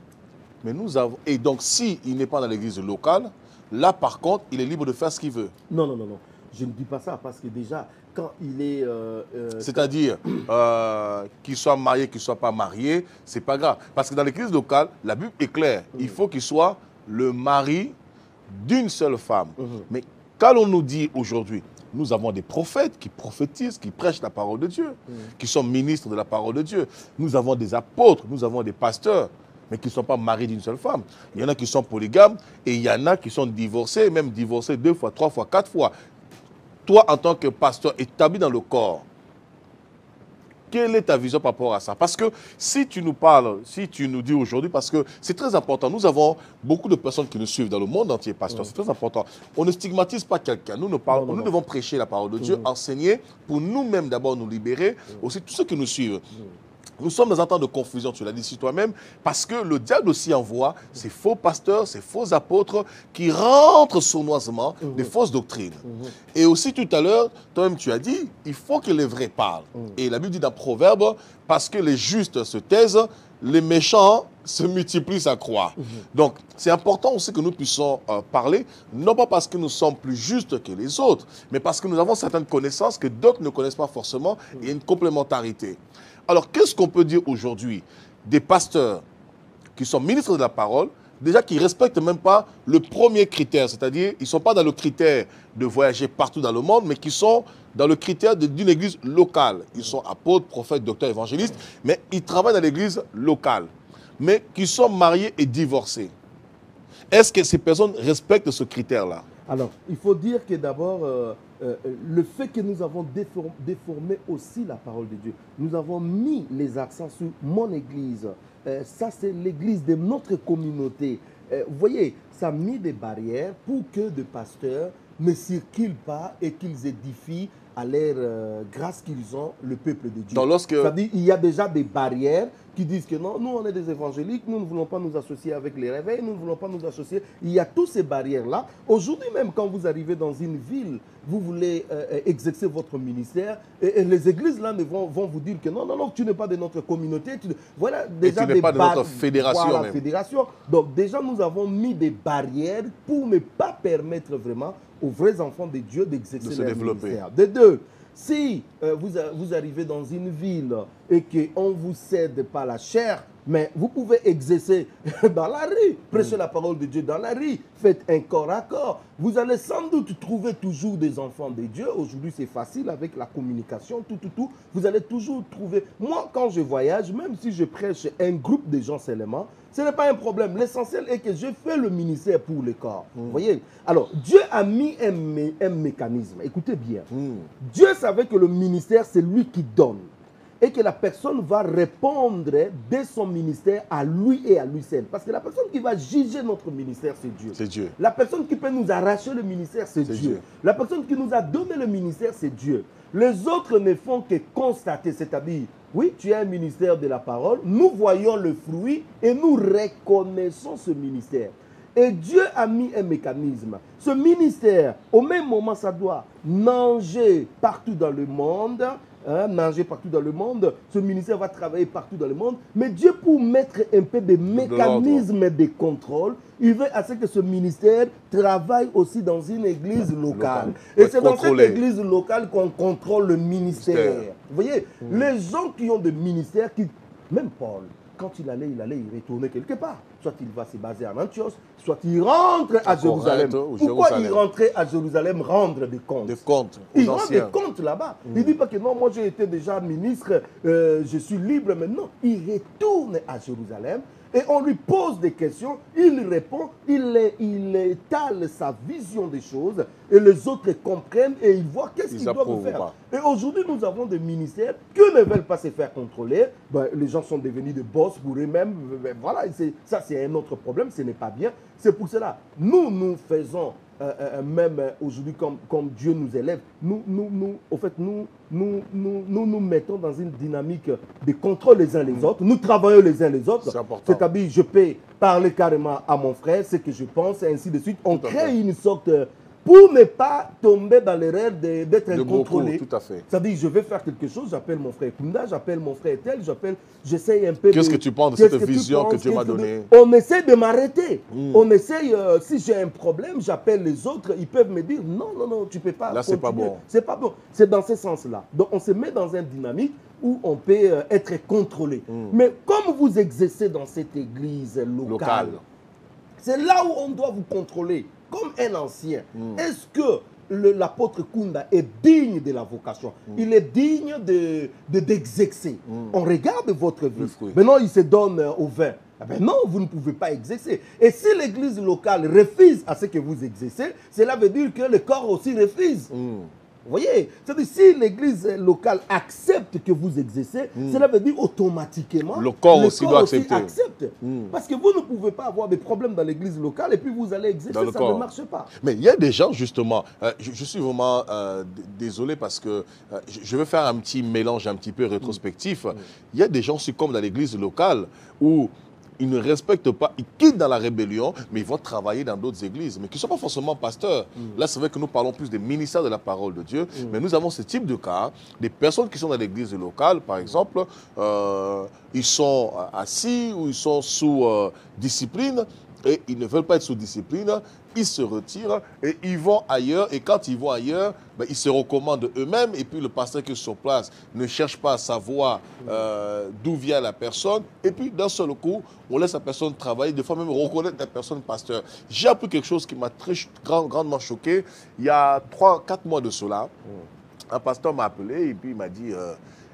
Mais nous avons... Et donc, s'il n'est pas dans l'église locale, là, par contre, il est libre de faire ce qu'il veut. Non. Je ne dis pas ça parce que déjà, quand il est... C'est-à-dire qu'il soit marié, qu'il ne soit pas marié, ce n'est pas grave. Parce que dans l'église locale, la Bible est claire. Il faut qu'il soit le mari d'une seule femme. Mais quand on nous dit aujourd'hui, nous avons des prophètes qui prophétisent, qui prêchent la parole de Dieu, qui sont ministres de la parole de Dieu. Nous avons des apôtres, nous avons des pasteurs, mais qui ne sont pas mariés d'une seule femme. Il y en a qui sont polygames et il y en a qui sont divorcés, même divorcés 2 fois, 3 fois, 4 fois. Toi, en tant que pasteur établi dans le corps, quelle est ta vision par rapport à ça? Parce que si tu nous parles, si tu nous dis aujourd'hui, parce que c'est très important, nous avons beaucoup de personnes qui nous suivent dans le monde entier, pasteur, c'est très important. On ne stigmatise pas quelqu'un, nous devons prêcher la parole de Dieu, enseigner, pour nous-mêmes d'abord nous libérer, aussi tous ceux qui nous suivent. Nous sommes dans un temps de confusion, tu l'as dit si toi-même, parce que le diable aussi envoie ces faux pasteurs, ces faux apôtres qui rentrent sournoisement des fausses doctrines. Et aussi tout à l'heure, toi-même tu as dit, il faut que les vrais parlent. Et la Bible dit dans Proverbe, parce que les justes se taisent, les méchants se multiplient, ça croît. Donc, c'est important aussi que nous puissions parler, non pas parce que nous sommes plus justes que les autres, mais parce que nous avons certaines connaissances que d'autres ne connaissent pas forcément. Il y a une complémentarité. Alors, qu'est-ce qu'on peut dire aujourd'hui des pasteurs qui sont ministres de la parole, déjà qui ne respectent même pas le premier critère, c'est-à-dire ils ne sont pas dans le critère de voyager partout dans le monde, mais qui sont dans le critère d'une église locale. Ils sont apôtres, prophètes, docteurs, évangélistes, mais ils travaillent dans l'église locale, mais qui sont mariés et divorcés. Est-ce que ces personnes respectent ce critère-là? Alors, il faut dire que d'abord, le fait que nous avons déformé aussi la parole de Dieu, nous avons mis les accents sur mon église. Ça, c'est l'église de notre communauté. Vous voyez, ça a mis des barrières pour que des pasteurs ne circulent pas et qu'ils édifient à l'air grâce qu'ils ont le peuple de Dieu. C'est-à-dire qu'il y a déjà des barrières qui disent que non, nous on est des évangéliques, nous ne voulons pas nous associer avec les réveils, nous ne voulons pas nous associer. Il y a toutes ces barrières-là. Aujourd'hui même, quand vous arrivez dans une ville, vous voulez exercer votre ministère, et les églises là vont vous dire que non, non, non, tu n'es pas de notre communauté. Voilà déjà tu n'es pas de notre fédération. Voilà, même. Fédération. Donc déjà nous avons mis des barrières pour ne pas permettre vraiment aux vrais enfants de Dieu d'exercer leur ministère. De deux, si vous arrivez dans une ville et qu'on vous cède pas la chair, mais vous pouvez exercer dans la rue, prêcher la parole de Dieu dans la rue, faites un corps à corps. Vous allez sans doute trouver toujours des enfants de Dieu. Aujourd'hui, c'est facile avec la communication, tout. Vous allez toujours trouver. Moi, quand je voyage, même si je prêche un groupe de gens seulement, ce n'est pas un problème. L'essentiel est que je fais le ministère pour le corps. Vous voyez? Alors, Dieu a mis un mécanisme. Écoutez bien. Dieu savait que le ministère, c'est lui qui donne. Et que la personne va répondre de son ministère à lui et à lui seul. Parce que la personne qui va juger notre ministère, c'est Dieu. C'est Dieu. La personne qui peut nous arracher le ministère, c'est Dieu. La personne qui nous a donné le ministère, c'est Dieu. Les autres ne font que constater, c'est-à-dire, oui, tu as un ministère de la parole, nous voyons le fruit et nous reconnaissons ce ministère. Et Dieu a mis un mécanisme. Ce ministère, au même moment, ça doit nager partout dans le monde. Nager partout dans le monde, ce ministère va travailler partout dans le monde, mais Dieu, pour mettre un peu de mécanismes de contrôle, il veut à ce que ce ministère travaille aussi dans une église locale. Et c'est dans cette église locale qu'on contrôle le ministère. Vous voyez, les gens qui ont des ministères, même Paul, quand il allait, il retournait quelque part. Soit il va se baser en Antioche, soit il rentre à Jérusalem. Pourquoi il rentrait à Jérusalem rendre des comptes? Des comptes. Il rend des comptes là-bas. Il ne dit pas que non, moi j'ai été déjà ministre, je suis libre maintenant. Il retourne à Jérusalem et on lui pose des questions, il répond, il étale sa vision des choses et les autres comprennent et ils voient qu'est-ce qu'ils doivent faire. Et aujourd'hui, nous avons des ministères qui ne veulent pas se faire contrôler. Ben, les gens sont devenus des boss pour eux-mêmes. Ben, voilà, ça c'est un autre problème, ce n'est pas bien. C'est pour cela, nous faisons même aujourd'hui comme Dieu nous élève, nous mettons dans une dynamique de contrôle les uns les autres, nous travaillons les uns les autres. C'est-à-dire, je peux parler carrément à mon frère ce que je pense, et ainsi de suite. On crée une sorte pour ne pas tomber dans l'erreur d'être contrôlé. Tout à fait. C'est-à-dire, je vais faire quelque chose, j'appelle mon frère Kunda, j'appelle mon frère tel, j'essaye un peu. Qu'est-ce que tu penses de cette vision que Dieu m'a donnée? On essaie de m'arrêter. On essaye, si j'ai un problème, j'appelle les autres, ils peuvent me dire non, non, non, tu ne peux pas. Là, c'est pas bon. C'est pas bon. C'est dans ce sens-là. Donc, on se met dans une dynamique où on peut être contrôlé. Mais comme vous exercez dans cette église locale. C'est là où on doit vous contrôler. Comme un ancien, est-ce que l'apôtre Kunda est digne de la vocation? Il est digne d'exercer. On regarde votre vie. Maintenant, il se donne au vin. Eh bien non, vous ne pouvez pas exercer. Et si l'église locale refuse à ce que vous exercez, cela veut dire que le corps aussi refuse. Vous voyez, c'est-à-dire si l'église locale accepte que vous exercez, cela veut dire automatiquement le corps aussi doit accepter. Accepte. Parce que vous ne pouvez pas avoir des problèmes dans l'église locale et puis vous allez exercer, ça ne marche pas. Mais il y a des gens justement, je suis vraiment désolé parce que je veux faire un petit mélange un petit peu rétrospectif. Il y a des gens aussi comme dans l'église locale où ils ne respectent pas, ils quittent dans la rébellion, mais ils vont travailler dans d'autres églises, mais qui ne sont pas forcément pasteurs. Là, c'est vrai que nous parlons plus des ministères de la parole de Dieu, mais nous avons ce type de cas, des personnes qui sont dans l'église locale, par exemple, ils sont assis ou ils sont sous discipline, et ils ne veulent pas être sous discipline, ils se retirent et ils vont ailleurs. Et quand ils vont ailleurs, ben, ils se recommandent eux-mêmes. Et puis le pasteur qui est sur place ne cherche pas à savoir d'où vient la personne. Et puis d'un seul coup, on laisse la personne travailler, des fois même reconnaître la personne pasteur. J'ai appris quelque chose qui m'a très grandement choqué. Il y a 3-4 mois de cela, un pasteur m'a appelé et puis il m'a dit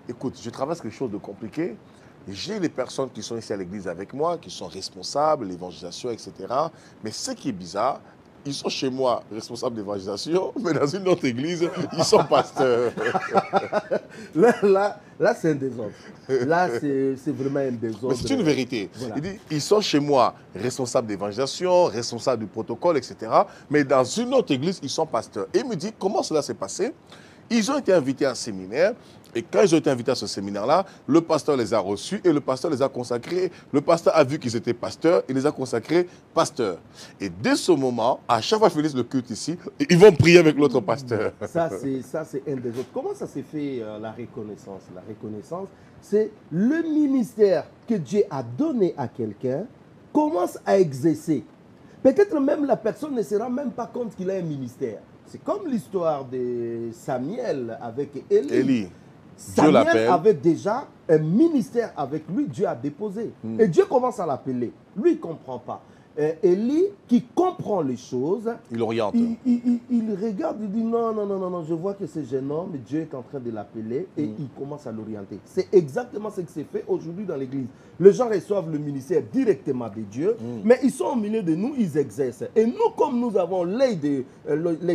écoute, je traverse quelque chose de compliqué. J'ai les personnes qui sont ici à l'église avec moi, qui sont responsables, l'évangélisation, etc. Mais ce qui est bizarre, ils sont chez moi responsables d'évangélisation, mais dans une autre église, ils sont pasteurs. Là c'est un désordre. Là, c'est vraiment un désordre. Mais c'est une vérité. Voilà. Il dit, ils sont chez moi responsables d'évangélisation, responsables du protocole, etc. Mais dans une autre église, ils sont pasteurs. Et il me dit, comment cela s'est passé? Ils ont été invités à un séminaire. Et quand ils ont été invités à ce séminaire-là, le pasteur les a reçus et le pasteur les a consacrés. Le pasteur a vu qu'ils étaient pasteurs, il les a consacrés pasteurs. Et dès ce moment, à chaque fois qu'ils finissent le culte ici, ils vont prier avec l'autre pasteur. Ça, c'est un des autres. Comment ça s'est fait la reconnaissance? La reconnaissance, c'est le ministère que Dieu a donné à quelqu'un commence à exercer. Peut-être même la personne ne se rend même pas compte qu'il a un ministère. C'est comme l'histoire de Samuel avec Élie. Samuel avait déjà un ministère avec lui, Dieu a déposé. Et Dieu commence à l'appeler. Lui, il ne comprend pas. Élie, qui comprend les choses, il oriente. Il regarde, il dit non, je vois que ce jeune homme, Dieu est en train de l'appeler et il commence à l'orienter. C'est exactement ce qui s'est fait aujourd'hui dans l'église. Les gens reçoivent le ministère directement de Dieu, mais ils sont au milieu de nous, ils exercent. Et nous, comme nous avons l'œil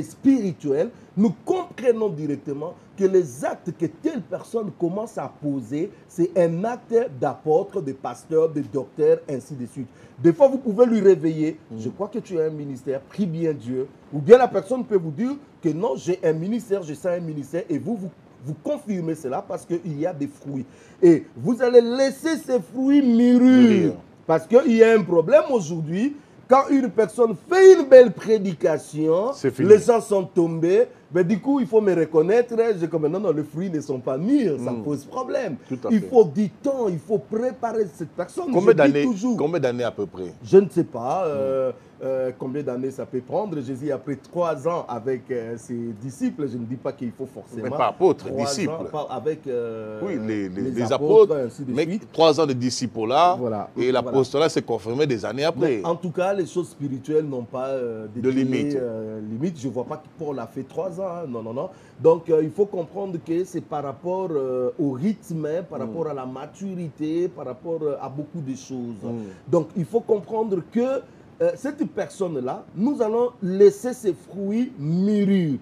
spirituel, nous comprenons directement que les actes que telle personne commence à poser, c'est un acte d'apôtre, de pasteur, de docteur, ainsi de suite. Des fois, vous pouvez lui réveiller. Je crois que tu as un ministère, prie bien Dieu. Ou bien la personne peut vous dire que non, j'ai un ministère, je sens un ministère. Et vous confirmez cela parce qu'il y a des fruits. Et vous allez laisser ces fruits mûrir. Parce qu'il y a un problème aujourd'hui. Quand une personne fait une belle prédication, les gens sont tombés. Mais du coup, il faut me reconnaître. Je comme non, les fruits ne sont pas mûrs. Ça pose problème. Il faut du temps, il faut préparer cette personne. Combien d'années à peu près? Je ne sais pas. Combien d'années ça peut prendre? Jésus, après 3 ans avec ses disciples, je ne dis pas qu'il faut forcément. Mais pas apôtres, disciples. Avec oui, les apôtres, mais 3 ans de disciples là, voilà, et l'apostolat s'est confirmé des années après. Mais en tout cas, les choses spirituelles n'ont pas de limite. Je ne vois pas que Paul a fait 3 ans. Hein. Non. Donc, il faut comprendre que c'est par rapport au rythme, par rapport à la maturité, par rapport à beaucoup de choses. Donc, il faut comprendre que cette personne-là, nous allons laisser ses fruits mûrir.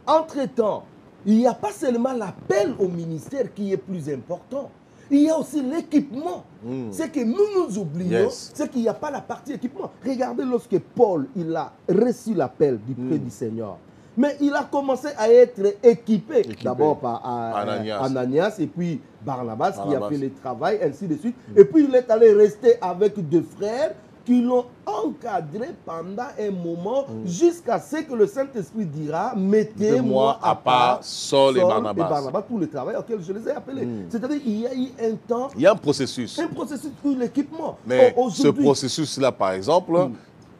Entre-temps, il n'y a pas seulement l'appel au ministère qui est plus important. Il y a aussi l'équipement. Ce que nous oublions, c'est qu'il n'y a pas la partie équipement. Regardez lorsque Paul il a reçu l'appel du près du Seigneur. Mais il a commencé à être équipé. D'abord par Ananias et puis Barnabas qui a fait le travail, ainsi de suite. Et puis il est allé rester avec 2 frères qui l'ont encadré pendant un moment jusqu'à ce que le Saint-Esprit dira mettez-moi à part Saul et Barnabas pour le travail auquel je les ai appelés. C'est-à-dire qu'il y a eu un temps. Il y a un processus. Un processus pour l'équipement. Mais ce processus-là, par exemple,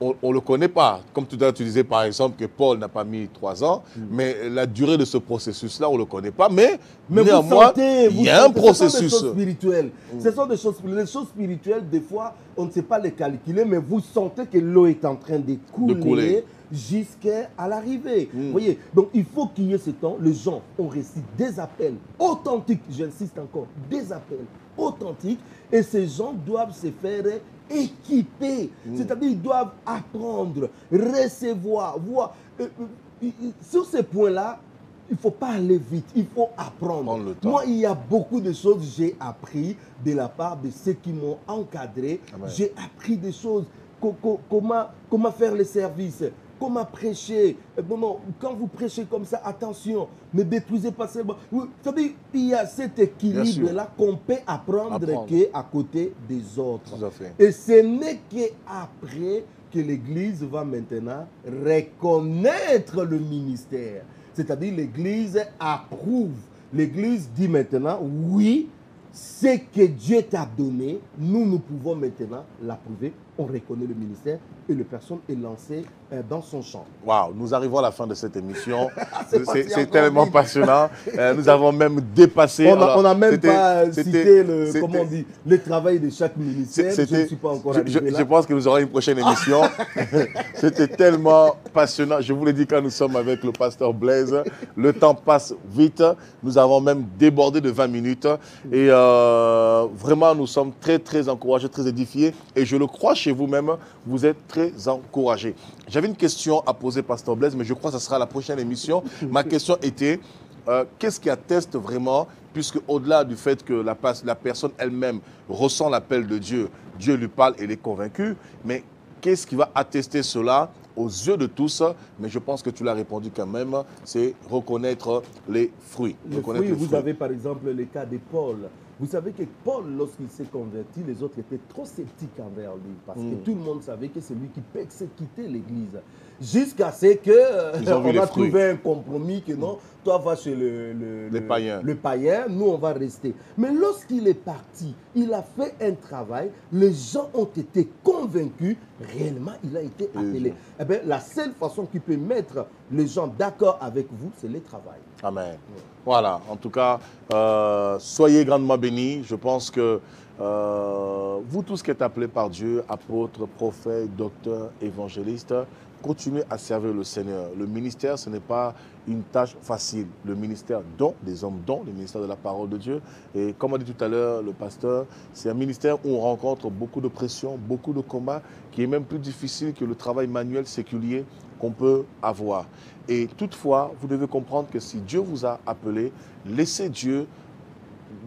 on ne le connaît pas. Comme tout à l'heure, tu disais par exemple que Paul n'a pas mis 3 ans, mais la durée de ce processus-là, on ne le connaît pas. Mais néanmoins, il y a un processus. Ce sont des choses spirituelles. Ce sont des choses spirituelles. Les choses spirituelles, des fois, on ne sait pas les calculer, mais vous sentez que l'eau est en train de couler jusqu'à l'arrivée. Vous voyez, donc il faut qu'il y ait ce temps. Les gens ont reçu des appels authentiques, j'insiste encore, des appels authentiques, et ces gens doivent se faire équipés. C'est-à-dire ils doivent apprendre, recevoir, voir. Sur ces points-là, il ne faut pas aller vite, il faut apprendre. Prendre le temps. Moi, il y a beaucoup de choses que j'ai appris de la part de ceux qui m'ont encadré. J'ai appris des choses, comment faire les services, comment prêcher. Quand vous prêchez comme ça, attention, ne détruisez pas seulement. Vous savez, il y a cet équilibre-là qu'on peut apprendre qu'à côté des autres. Tout à fait. Et ce n'est qu'après que l'Église va maintenant reconnaître le ministère. C'est-à-dire l'Église approuve. L'Église dit maintenant, oui, ce que Dieu t'a donné, nous pouvons maintenant l'approuver. On reconnaît le ministère et la personne est lancée dans son champ. Waouh, nous arrivons à la fin de cette émission. C'est tellement passionnant. Nous avons même dépassé. On n'a même pas cité le travail de chaque ministère. Je ne suis pas encore arrivé là. Je pense que nous aurons une prochaine émission. C'était tellement passionnant. Je vous l'ai dit quand nous sommes avec le pasteur Blaise. Le temps passe vite. Nous avons même débordé de 20 minutes. Et vraiment, nous sommes très, très encouragés, très édifiés. Et je le crois chez vous-même, vous êtes très encouragés. J'avais une question à poser, pasteur Blaise, mais je crois que ce sera la prochaine émission. Ma question était, qu'est-ce qui atteste vraiment, puisque au-delà du fait que la personne elle-même ressent l'appel de Dieu, Dieu lui parle et elle est convaincue, mais qu'est-ce qui va attester cela aux yeux de tous? Mais je pense que tu l'as répondu quand même, c'est reconnaître les fruits. Vous avez par exemple le cas de Paul. Vous savez que Paul, lorsqu'il s'est converti, les autres étaient trop sceptiques envers lui. Parce que tout le monde savait que c'est lui qui quittait l'Église. Jusqu'à ce qu'on a trouvé un compromis que non, toi vas chez le païen, nous on va rester. Mais lorsqu'il est parti, il a fait un travail, les gens ont été convaincus, réellement il a été appelé. Eh bien, la seule façon qui peut mettre les gens d'accord avec vous, c'est le travail. Amen. Voilà, en tout cas, soyez grandement bénis. Je pense que vous tous qui êtes appelés par Dieu, apôtres, prophètes, docteurs, évangélistes, continuez à servir le Seigneur. Le ministère, ce n'est pas une tâche facile. Le ministère dont des hommes dont, le ministère de la parole de Dieu. Et comme a dit tout à l'heure le pasteur, c'est un ministère où on rencontre beaucoup de pression, beaucoup de combats, qui est même plus difficile que le travail manuel séculier qu'on peut avoir. Et toutefois, vous devez comprendre que si Dieu vous a appelé, laissez Dieu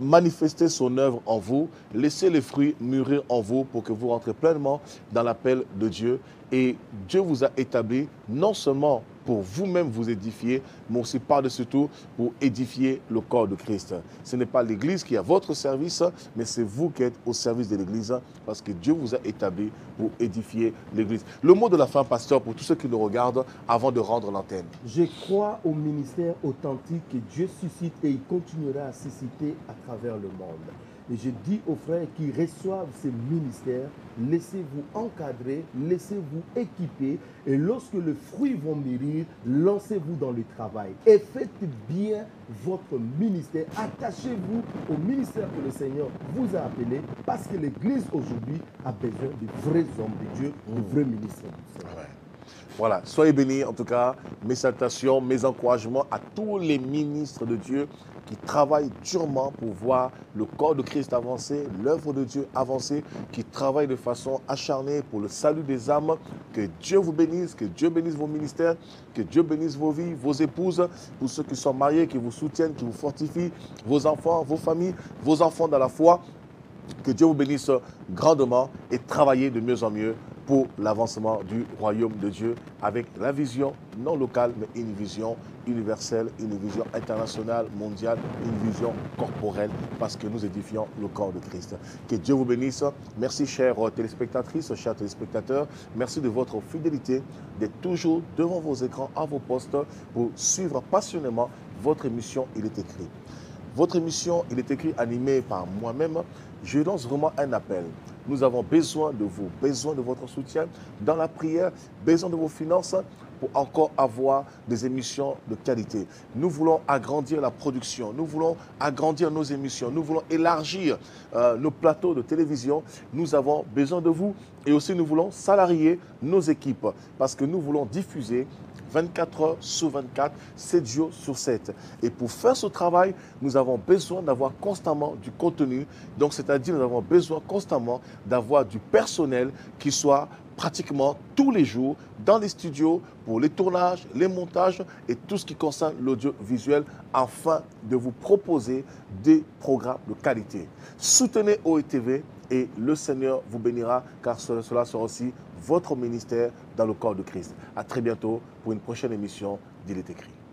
manifester son œuvre en vous, laissez les fruits mûrir en vous pour que vous rentrez pleinement dans l'appel de Dieu. Et Dieu vous a établi non seulement pour vous-même vous édifier, mais aussi par-dessus tout pour édifier le corps de Christ. Ce n'est pas l'Église qui est à votre service, mais c'est vous qui êtes au service de l'Église parce que Dieu vous a établi pour édifier l'Église. Le mot de la fin, pasteur, pour tous ceux qui nous regardent avant de rendre l'antenne. Je crois au ministère authentique que Dieu suscite et il continuera à susciter à travers le monde. Et je dis aux frères qui reçoivent ces ministères, laissez-vous encadrer, laissez-vous équiper. Et lorsque les fruits vont mûrir, lancez-vous dans le travail. Et faites bien votre ministère. Attachez-vous au ministère que le Seigneur vous a appelé. Parce que l'Église aujourd'hui a besoin de vrais hommes de Dieu, de vrais ministres du Seigneur. Ouais. Voilà, soyez bénis en tout cas. Mes salutations, mes encouragements à tous les ministres de Dieu qui travaillent durement pour voir le corps de Christ avancer, l'œuvre de Dieu avancer, qui travaillent de façon acharnée pour le salut des âmes. Que Dieu vous bénisse, que Dieu bénisse vos ministères, que Dieu bénisse vos vies, vos épouses, pour ceux qui sont mariés, qui vous soutiennent, qui vous fortifient, vos enfants, vos familles, vos enfants dans la foi. Que Dieu vous bénisse grandement et travaillez de mieux en mieux pour l'avancement du royaume de Dieu avec la vision non locale, mais une vision universelle, une vision internationale, mondiale, une vision corporelle, parce que nous édifions le corps de Christ. Que Dieu vous bénisse. Merci, chères téléspectatrices, chers téléspectateurs. Merci de votre fidélité, d'être toujours devant vos écrans, à vos postes, pour suivre passionnément votre émission « Il est écrit ». Votre émission, il est écrit, animée par moi-même. Je lance vraiment un appel. Nous avons besoin de vous, besoin de votre soutien dans la prière, besoin de vos finances pour encore avoir des émissions de qualité. Nous voulons agrandir la production, nous voulons agrandir nos émissions, nous voulons élargir nos plateaux de télévision. Nous avons besoin de vous et aussi nous voulons salarier nos équipes parce que nous voulons diffuser 24 heures sur 24, 7 jours sur 7. Et pour faire ce travail, nous avons besoin d'avoir constamment du contenu. Donc, c'est-à-dire nous avons besoin constamment d'avoir du personnel qui soit pratiquement tous les jours dans les studios pour les tournages, les montages et tout ce qui concerne l'audiovisuel afin de vous proposer des programmes de qualité. Soutenez OETV et le Seigneur vous bénira car cela sera aussi votre ministère dans le corps de Christ. À très bientôt pour une prochaine émission d'Il est écrit.